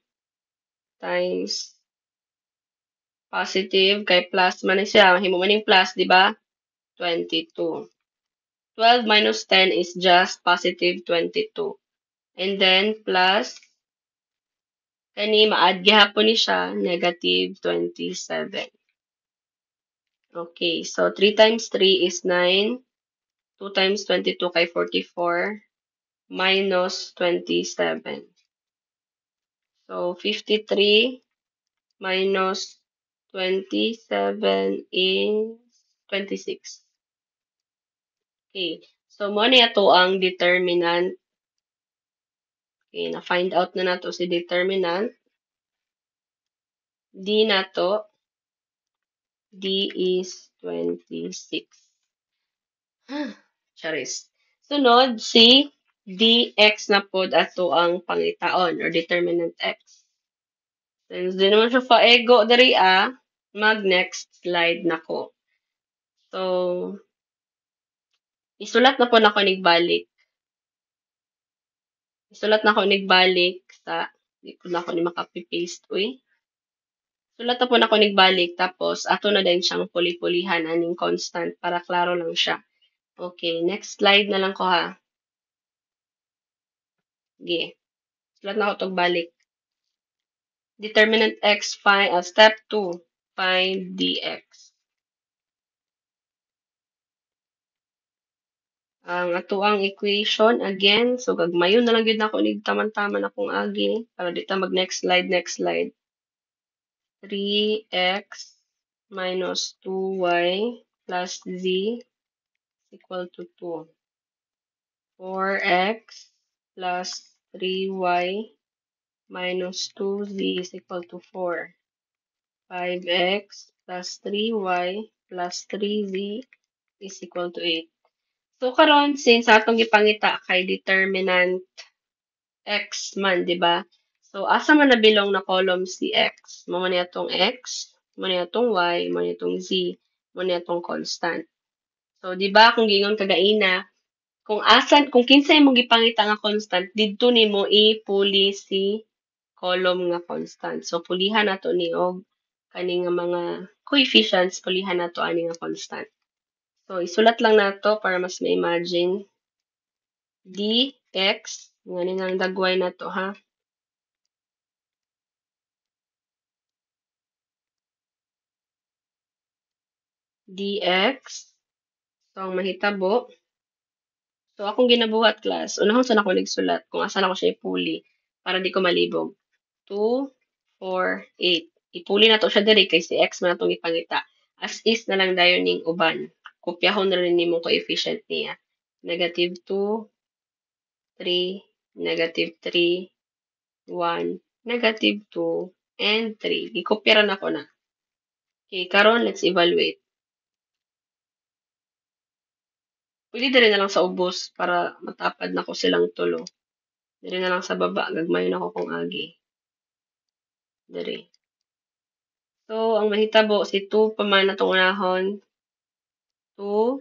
times positive kay plus man ni siya. Himo man yung plus, di ba? 22. 12 minus 10 is just positive 22. And then plus, kani ma-add gihapon ni siya, negative 27. Okay, so 3 times 3 is 9. 2 times 22 kay 44 minus 27. So 53 minus 27 is 26. Okay. So mo ni ato ang determinant. Okay, na-find out na nato si determinant. D nato. D is 26. Charis. Sunod, si dx na pod ato ang pangitaon or determinant x. Since di naman siya fa-ego dari mag-next slide na ko. So, isulat na po na ko nigbalik. Isulat na ko nigbalik sa, di ko na ko ni makapi-paste, uy. Sulat na po na ko nigbalik, tapos ato na din siyang puli-pulihan aning constant para klaro lang siya. Okay, next slide na lang ko ha. Sige. Sulat na ko tog balik. Determinant x, find, step 2, find dx. Ang ato ang equation, again, so gagmayon na lang yun ako nigtaman-taman akong agi, para dito mag next slide. 3x minus 2y plus z equal to 2. 4x plus 3y minus 2z is equal to 4. 5x plus 3y plus 3z is equal to 8. So, karon since atong gipangita kay determinant x man, di ba? So, asa man nabilong na column si x? Mo man atong x, mo man atong y, mo man atong z, mo man atong constant. So, di ba kung gingon kagaina, kung kinsay mo gipangita nga constant, didto nimo ipuli si column nga constant. So, pulihan nato ni og kani nga mga coefficients, pulihan nato ani nga constant. So, isulat lang nato para mas ma-imagine. dx, nga ang dagway nato ha. dx. So, ang mahitabo. So, akong ginabuhat class, unahon sa ako nagsulat kung asa na ko siya ipuli para di ko malibog. 2, 4, 8. Ipuli na to siya diri kay si x man atong ipangita. As is na lang dayon ning uban. Kopyahon na rin nimo coefficient niya. Negative 2, 3, negative 3, 1, negative 2, and 3. Gikopyaran ako na. Okay, karon let's evaluate. Pwede diri na lang sa ubos para matapad na ko silang tulo. Diri na lang sa baba, gagmayon ako kung agi. Diri. So, ang mahitabo, si 2 pa man natong unahon. 2.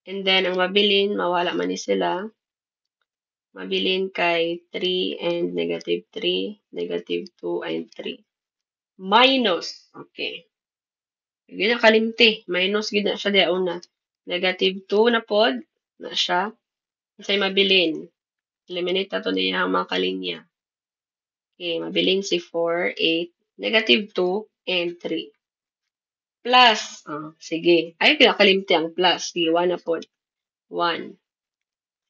And then, ang mabilin, mawala man ni sila. Mabilin kay 3 and negative 3, negative 2, and 3. Minus. Okay. Gina kalimti. Minus gina siya di una. Negative 2 na pod. Na siya. Say mabilin. Eliminate na to niya ang mga kalinya. Okay. Mabilin si 4, 8, negative 2, and 3. Plus. Sige. Ay, kinakalimti ang plus. Sige, 1 na pod. 1.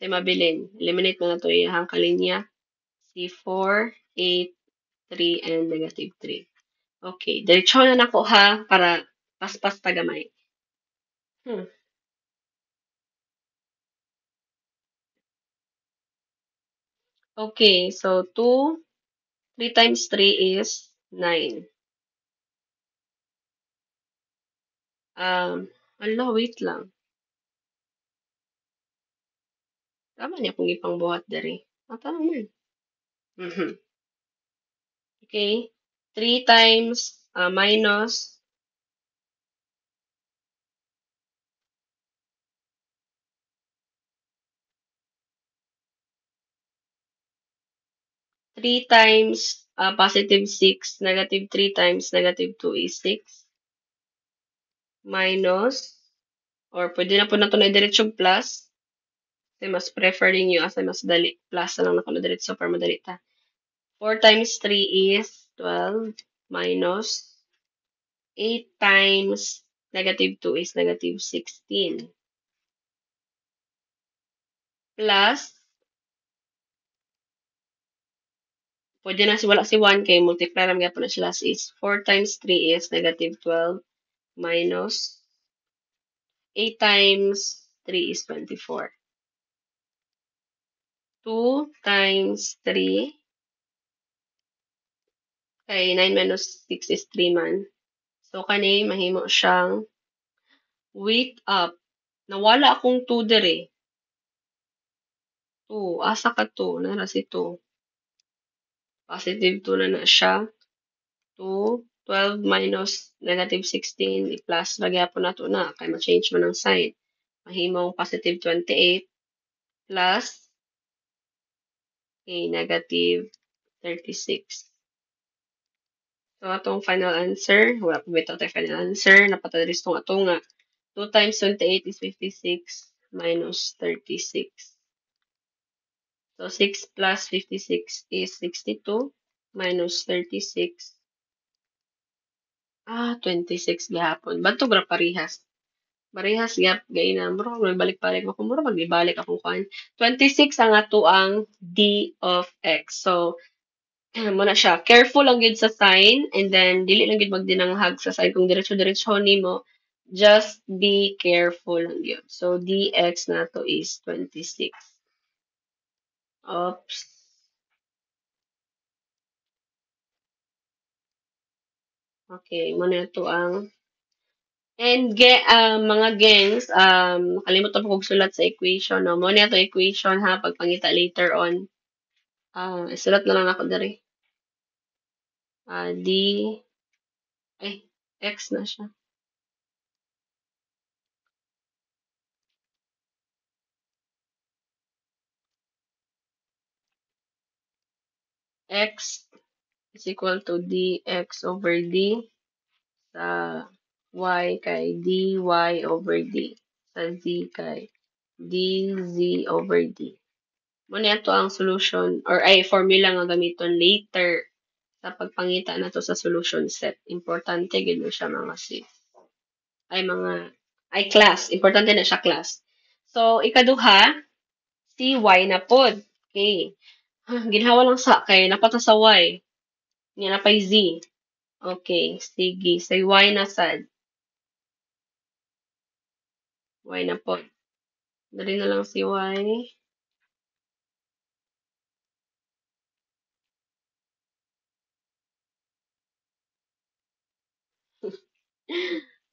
Say mabilin. Eliminate mo na to yung kalinya. Si 4, 8, 3, and negative 3. Okay. Diretso na nako ha para paspas tagamay. Okay. So, 2, 3 times 3 is 9. Allah, wait lang. Tama niya kung ipang buhat dari. Tama man. Mhm. Okay? 3 times minus 3 times positive 6, negative 3 times negative 2 is 6, minus, or pwede na po na ito na diretsong plus, kasi mas prefer ninyo as mas dali, plus na lang na ako na diretso para madali ta. 4 times 3 is 12, minus 8 times negative 2 is negative 16, plus, pwede na si wala si 1 kay multiply lang po na sila is 4 times 3 is negative 12, minus 8 times 3 is 24. 2 times 3, kay 9 minus 6 is 3 man. So, kani, mahimo siyang wait up. Nawala akong 2 dire. 2. Asa ka 2? Nara si 2. Positive 2 na na siya. 2. 12 minus negative 16. I-plus lagya po na to na. Kaya ma-change mo ng sign. Mahimong positive 28 plus negative 36. So, atong final answer, wala po bitaw tayo final answer, napatadris tong atong nga 2 times 28 is 56 minus 36. So, 6 plus 56 is 62 minus 36. 26 gihapon. Bato gra parehas. Parehas gap gay na bro, magbalik-balik ako bro, magbalik ako kuan. 26 ang ato ang d of x. So, mo na siya. Careful lang gid sa sign and then dili lang gid magdinanghag sa sign kung diretso-diretso nimo. Just be careful lang yun. So, dx na to is 26. Oops. Okay, muna ito ang and mga gangs, nakalimutan po kong sulat sa equation, no? Muna ito equation ha, pagpangita later on. Isulat na lang ako dari. D, X na siya. X is equal to dx over d sa y kay dy over d sa z kay dz over d. Muna ito ang solution or ay formula nga gamiton later sa pagpangita na to sa solution set. Importante gid siya mga sis. Ay class. Importante na siya class. So, ikaduha, si y na pod. Okay. Ginhawa lang sa kay napata sa y. Nga napay z. Okay. Sige. Say y na sad. Y na pod. Dali na lang si y.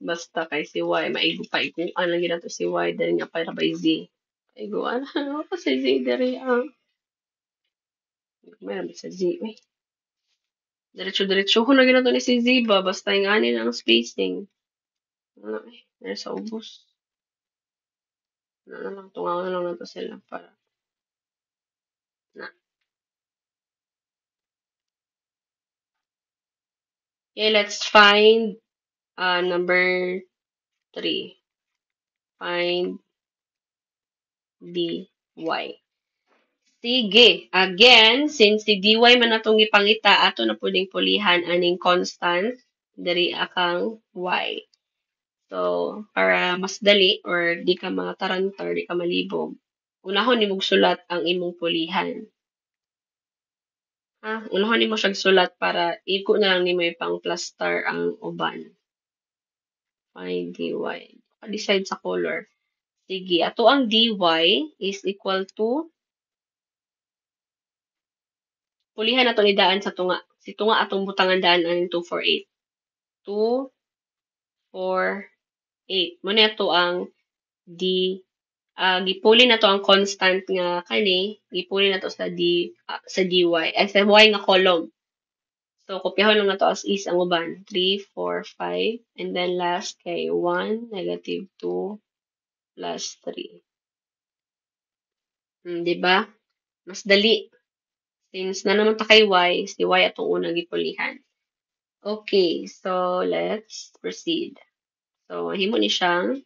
Basta kay si y. Maigo pa iguan lang ginato si y. Dali nga para by z. Iguan. Ano pa si z dali ang. May naman sa z. Uy. Diretso-diretso ko na ginato ni si z ba. Basta yung anin ang spacing. Ano eh. Nasa ubos. Ano na lang. Tungaw na lang nato sila para. Na. Okay, let's find number 3. Find dy. Sige. Again, since si dy man natong ipangita, ato na puding pulihan aning constant dari akang y. So, para mas dali or di ka matarantar, di ka malibog, unahon ni mong sulat ang imong pulihan. Unahon ni mo siyang sulat para iko na lang ni mo ipang plaster ang uban. Find dy. Decide sa color. Sige, ato ang dy is equal to pulihan nato ni daan sa tunga. Si tunga atong butangan daan ang 248. 248. Muna ito ang d gipuli na to ang constant nga kani, gipuli na to sa d sa dy ay sa y nga column. So, kopyahon lang na to as is ang uban. 3, 4, 5. And then last kay 1, negative 2, plus 3. Di ba? Mas dali. Since na naman ta kay y, si y atong unang gipulihan. Okay, so let's proceed. So, himo ni siyang,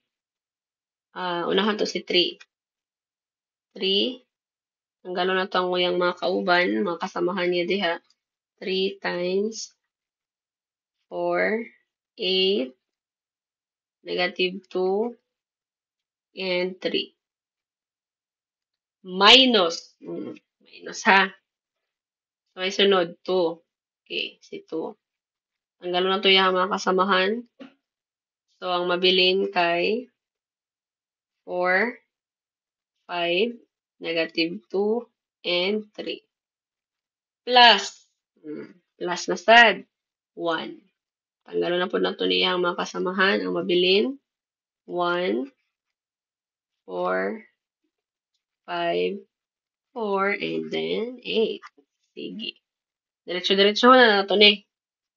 unahan to si 3. 3, ang gano'n na to ang uyang mga kauban, mga kasamahan niya diha. 3 times 4, 8, negative 2, and 3. Minus. Minus ha. So, may sunod, 2. Okay, si 2. Ang gano'n na to yung mga kasamahan. So, ang mabilin kay 4, 5, negative 2, and 3. Plus. Plus na sad. 1. Tanggalon na po na ito niya ang mga kasamahan. Ang mabilin. 1, 4, 5, 4, and then 8. Sige. Diretso-diretso na na ito ni.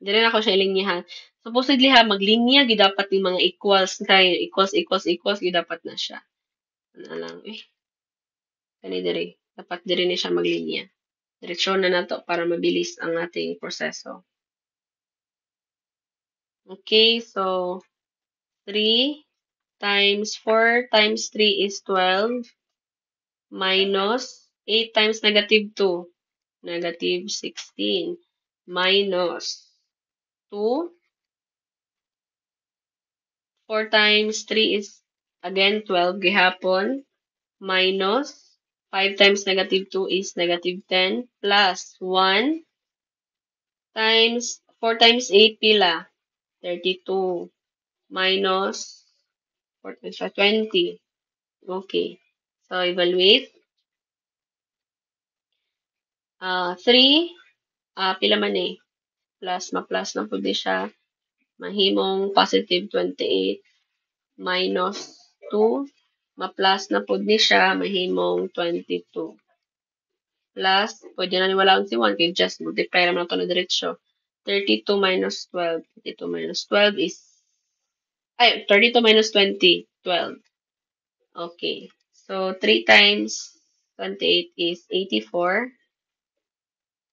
Hindi rin ako siya ilinyahan. Supposedly ha, maglinya, dapat yung mga equals kay equals, equals, equals, dapat na siya. Ano lang, kani diri. Dapat diri ni siya maglinya. Diretso na nato para mabilis ang ating proseso. Okay, so 3 times 4 times 3 is 12 minus 8 times negative 2, negative 16 minus 2, 4 times 3 is again 12 gihapon minus 5 times negative 2 is negative 10 plus 1 times 4 times 8 pila 32 minus 4 times 5, 20. Okay. So, evaluate. 3, pila man eh. Plus, ma-plus na po di siya. Mahimong positive 28 minus 2. Ma-plus na po di siya. Mahimong 22. Plus, pwede na niwalaon si 1 kay just multiply naman ito na diretsyo. 32 minus 12. 32 minus 12 is 32 minus 20. 12. Okay. So, 3 times 28 is 84.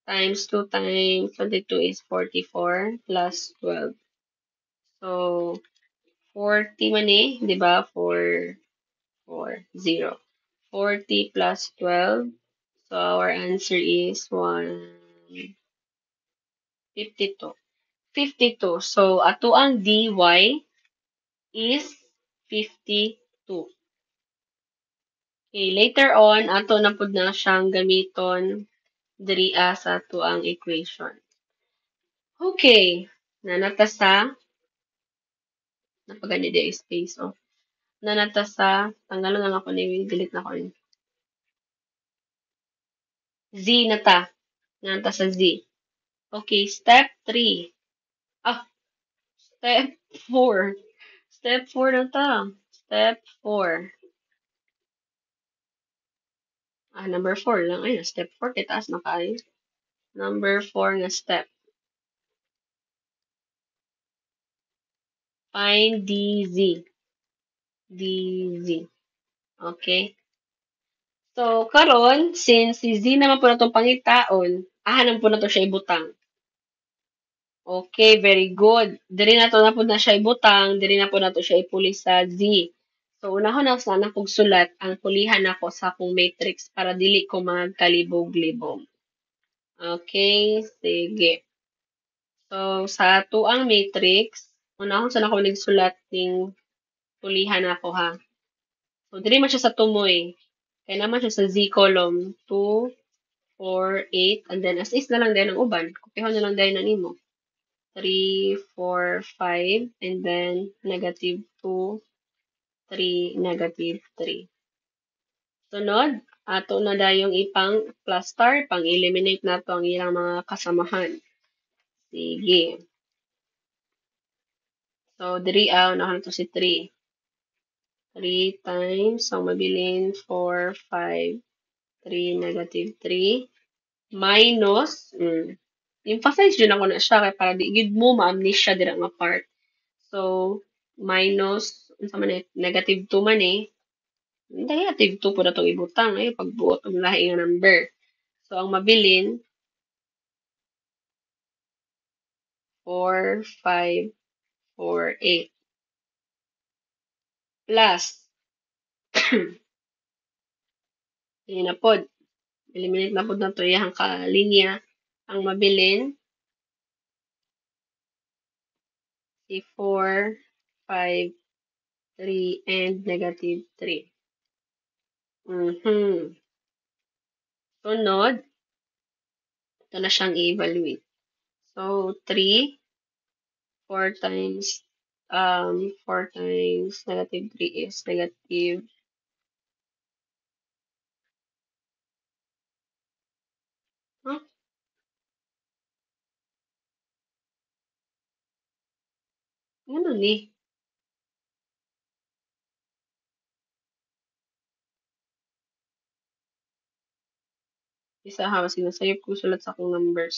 Times 2 times 22 is 44 plus 12. So, 40 man eh, di ba? 4, 4, 0. 40 plus 12. So, our answer is 152. 52. So, ato ang dy is 52. Okay, later on, ato na pud na siyang gamiton diri sa ato ang equation. Okay, nanata sa napagani di space oh. Nanata sa tanggalon lang ako ni delete na ko ni. Z na ta. Nanata sa Z. Okay, step 3. Step 4. Step 4 na ta. Step 4. Number 4 lang. Ayun, step 4. Kaya taas na kayo. Number 4 na step. Find DZ. DZ. Okay. So, karon since si Z naman po na itong pangitaon, ahanan po na to siya ibutang. Okay, very good. Diri na to na po na siya ibutang, diri na po na to siya ipuli sa Z. So, unahon na sa na kong sulat, ang pulihan ako sa akong matrix para dili ko magkalibog-libog. Okay, sige. So, sa ato ang matrix, unahon sa na ko nagsulat ning pulihan ako ha. So, diri man siya sa tumoy. Kaya naman siya sa Z column, 2, 4, 8, and then as is na lang din ang uban. Kopihon na lang din na nimo. 3, 4, 5, and then negative 2, 3, negative 3. Sunod, ato na dayong ipang plus star, pang eliminate na to ang ilang mga kasamahan. Sige. So, diri unahan to si 3. 3 times, ang mabilin, 4, 5, 3, negative 3, minus, emphasize yun ako na siya kay para di gid mo ma-amnesia dira nga part. So, minus, unsa man eh, negative 2 man eh. Negative 2 po na itong ibutang eh, pagbuot ng lahi nga number. So, ang mabilin, 4, 5, 4, 8. Plus, yun na pod. Eliminate na pod na to iyang kalinya. Ang mabilin, si 4, 5, 3, and negative 3. Mhm. Sunod, ito na siyang i-evaluate. So, 3, 4 times negative 3 is negative, huh? Ano ni? Isa ha, sinasayop ko sulat sa akong numbers.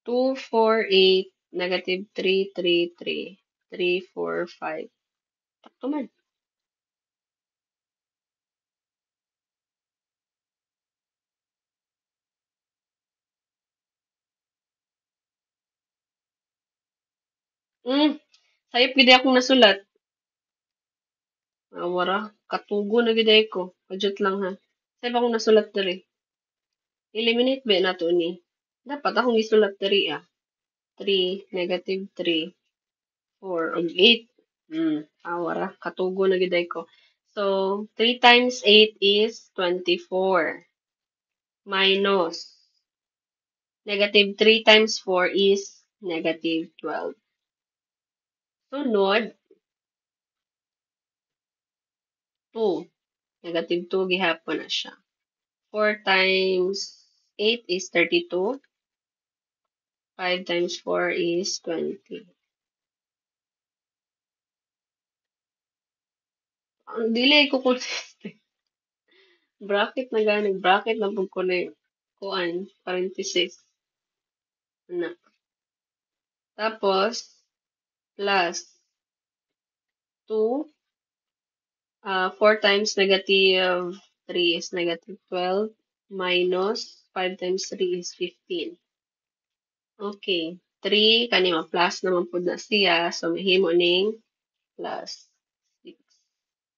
2, 4, 8, negative 3, 3, 3, 3, 4, 5. Takto man. Mm, sayop gid akong nasulat. Wara, katugo na gid ko. Kajut lang ha. Sayop akong nasulat diri. Eliminate ba na to ni? Dapat akong isulat diri ah. 3, negative 3, 4, og 8. Wara, katugo na gid ko. So, 3 times 8 is 24. Minus. Negative 3 times 4 is negative 12. Sunod, 2. Negative 2, gihapon na siya. 4 times 8 is 32. 5 times 4 is 20. Ang dili ko consistent. Bracket na gani. Bracket na pag ko na kuan. Parenthesis. Na. Tapos, plus 2. 4 times negative 3 is negative 12. Minus 5 times 3 is 15. Okay. 3, kanima plus naman po na siya. So, mahimo ning plus 6.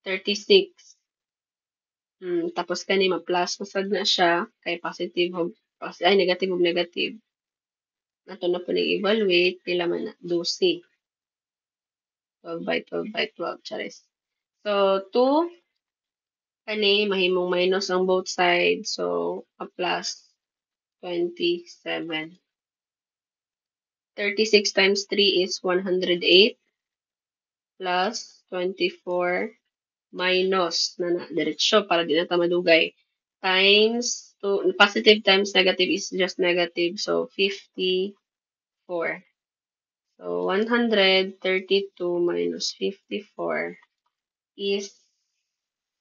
36. Tapos kanima plus masad na siya kay positive ay negative ug negative. Nato na po evaluate pila man na 12. 12 by 12 by 12 charis. So 2 kani mahimong minus ang both sides so a plus 27. 36 times 3 is 108 plus 24 minus na diretsyo para di na ta madugay times positive times negative is just negative so 54. So 132 minus 54 is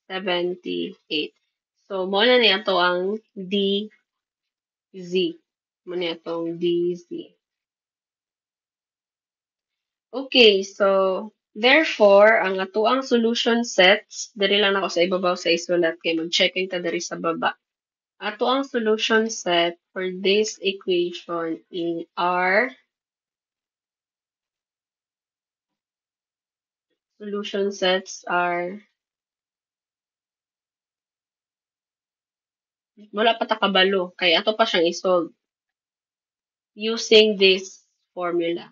78. So mo na niya to ang DZ. Mo niya tong DZ. Okay, so therefore, ang atuang solution sets, diri lang ako sa ibabaw sa isulat kay mag-checking ta diri sa baba. Ato ang solution set for this equation in are solution sets are wala pa ta kabalo kay ato pa siyang isolve using this formula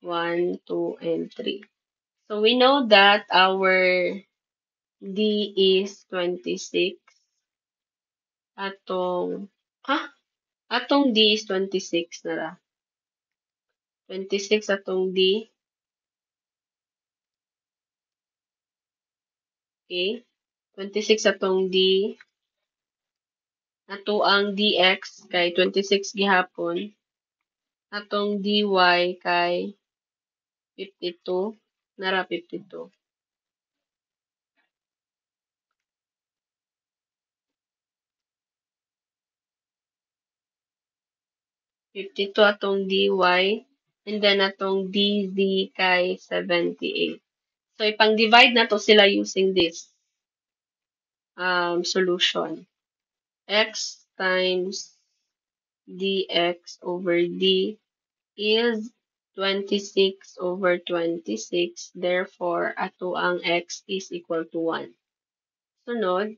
1, 2, and 3. So we know that our D is 26. Atong ha? Atong D is 26 na ra. 26 atong D. Okay? 26 atong D. Ato ang dx kay 26 gihapon. Atong dy kay 52. Nara 52. 52 atong dy, and then atong dz kay 78. So, ipang-divide na to sila using this solution. X times dx over d is 26 over 26. Therefore, ato ang x is equal to 1. Sunod,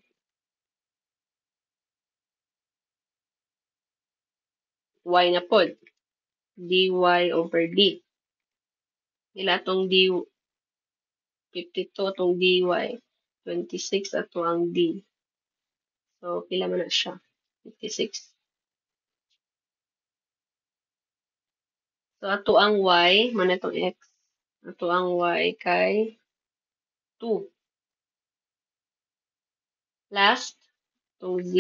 y na pod. dy over d. Ila tong d 52 atong dy. 26 ato ang d. So, pila man na siya? 56. So, ato ang y, man itong x. Ato ang y kay 2. Last, itong z,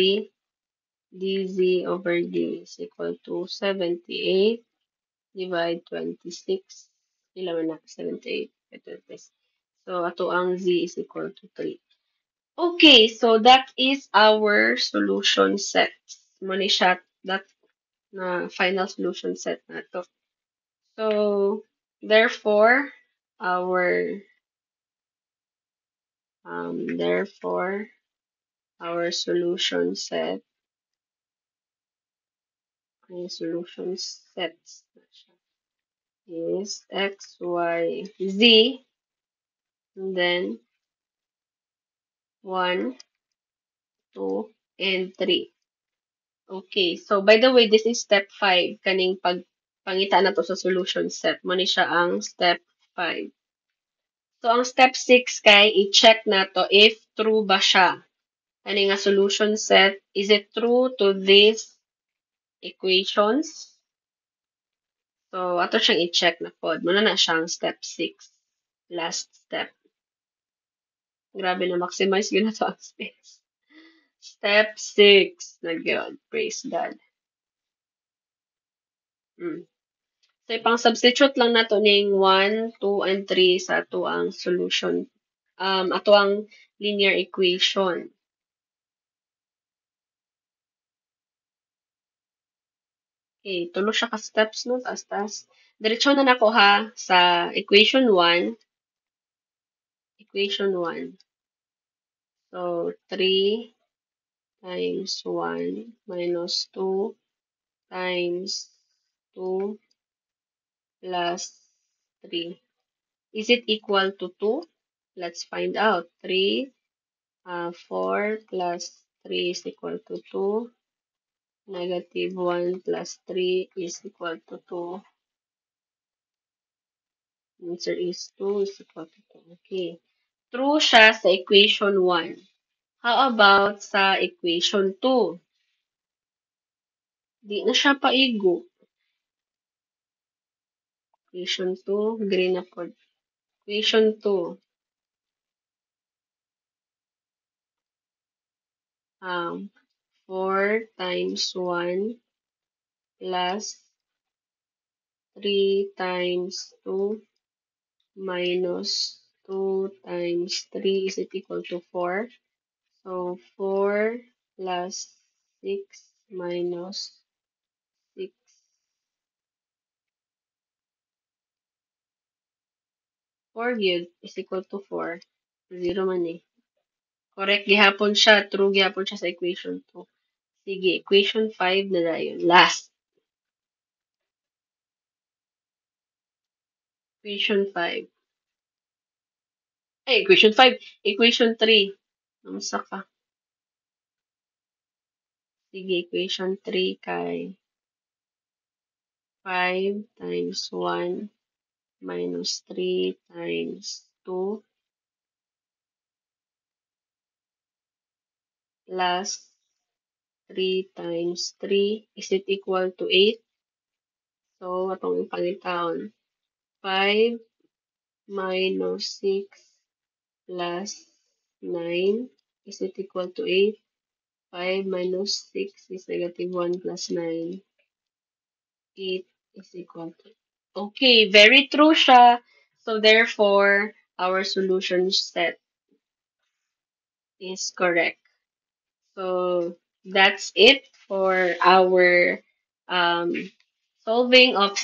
dz over d is equal to 78 divide 26. Pila man na? 78 by 26. So, ato ang z is equal to 3. Okay, so that is our solution set. Muna siya, that na final solution set na to. So, therefore, our therefore our solution set solution sets is x, y, z, and then 1, 2, and 3. Okay, so by the way, this is step 5. Kaning pangita na to sa solution set. Muna siya ang step 5. So, ang step 6 kay i-check na to if true ba siya. Ano nga solution set? Is it true to these equations? So, ato siyang i-check na pod. Muna na siyang step 6. Last step. Grabe na, maximize yun na to ang space. Step 6. Nagyon. Praise God. So, ipang substitute lang nato ning 1, 2, and 3 sa ato ang solution. Ato ang linear equation. Okay, tulo siya ka steps no, taas-taas. Diretso na nako ha sa equation 1. Equation 1. So, 3 times 1 minus 2 times 2 plus 3. Is it equal to 2? Let's find out. 3, 4 plus 3 is equal to 2. Negative 1 plus 3 is equal to 2. Answer is 2 is equal to 2. Okay. True siya sa equation 1. How about sa equation 2? Di na siya paigo. Equation 2, green na po. Equation 2, 4 times 1 plus 3 times 2 minus 2 times 3 is it equal to 4? So, 4 plus 6 minus 6. 4 yun is equal to 4. 0 man eh. Correct gihapon siya. True gihapon siya sa equation 2. Sige, equation 5 na dayon. Last. Equation 5. Ay, equation 5. Equation 3. Namusta ka? Sige, equation 3 kay 5 times 1 minus 3 times 2 plus 3 times 3. Is it equal to 8? So, atong ipangitaon. 5 minus 6 plus 9. Is it equal to 8? 5 minus 6 is negative 1 plus 9. 8 is equal to. Okay, very true siya. So, therefore, our solution set is correct. So, that's it for our um, Solving of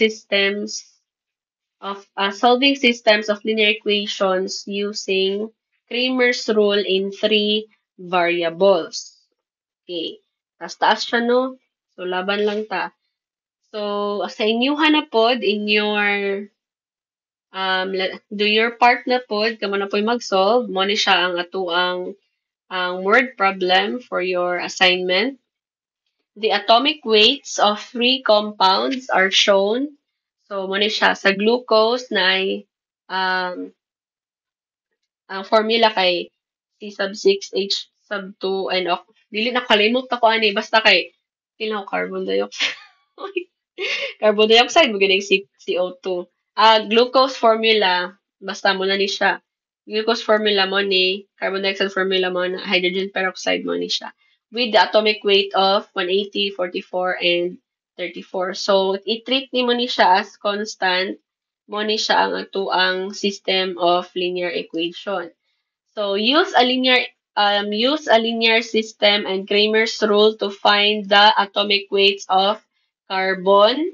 solving systems of linear equations using Cramer's rule in three variables. Okay. Taas-taas siya, no? So, laban lang ta. So, sa inyuhan na pod, in your do your part na pod, kamo na po'y mag-solve. Mo ni siya ang ang word problem for your assignment. The atomic weights of three compounds are shown. So, mo ni siya sa glucose na ay um, ang formula kay C sub 6 H sub 2 and dili na kalimot ako ani basta kay kailangan carbon dioxide. Carbon dioxide mo ganing CO2. Glucose formula basta mo na ni siya. Glucose formula mo ni carbon dioxide formula mo na hydrogen peroxide mo ni siya with the atomic weight of 180, 44 and 34. So i-treat ni mo ni siya as constant mo ni siya ang atuang system of linear equation. So use a linear system and Cramer's rule to find the atomic weights of carbon,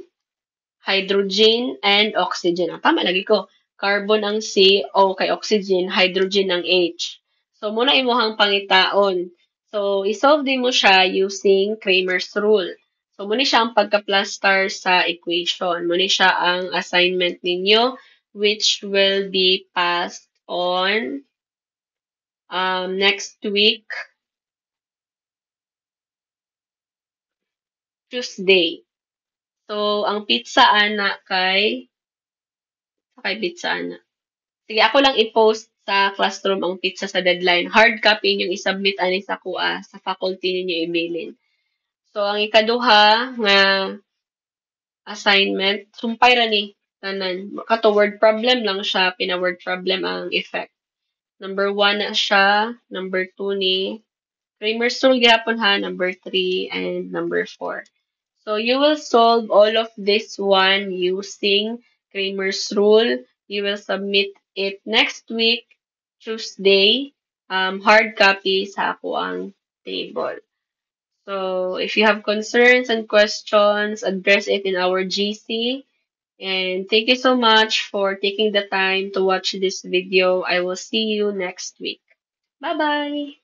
hydrogen, and oxygen. Tama lagi ko. Carbon ang C, O kay oxygen, hydrogen ang H. So muna imuhang pangitaon. So isolve din mo siya using Cramer's rule. So muna siya ang pagka-plus-star sa equation. Muna siya ang assignment ninyo which will be passed on next week, Tuesday. So, ang pizza ana kay pizza ana. Sige, ako lang i-post sa classroom ang pizza sa deadline. Hard copy yung i-submit ani sa kuha sa faculty ninyo i-mailin. So, ang ikaduha nga assignment, sumpay ra ni tanan. Kato word problem lang siya, pina-word problem ang effect. Number 1 na siya, number 2 ni Kramer's rule gyapon ha, number 3 and number 4. So you will solve all of this one using Kramer's rule. You will submit it next week, Tuesday, hard copy sa ako ang table. So if you have concerns and questions, address it in our GC. And thank you so much for taking the time to watch this video. I will see you next week. Bye-bye!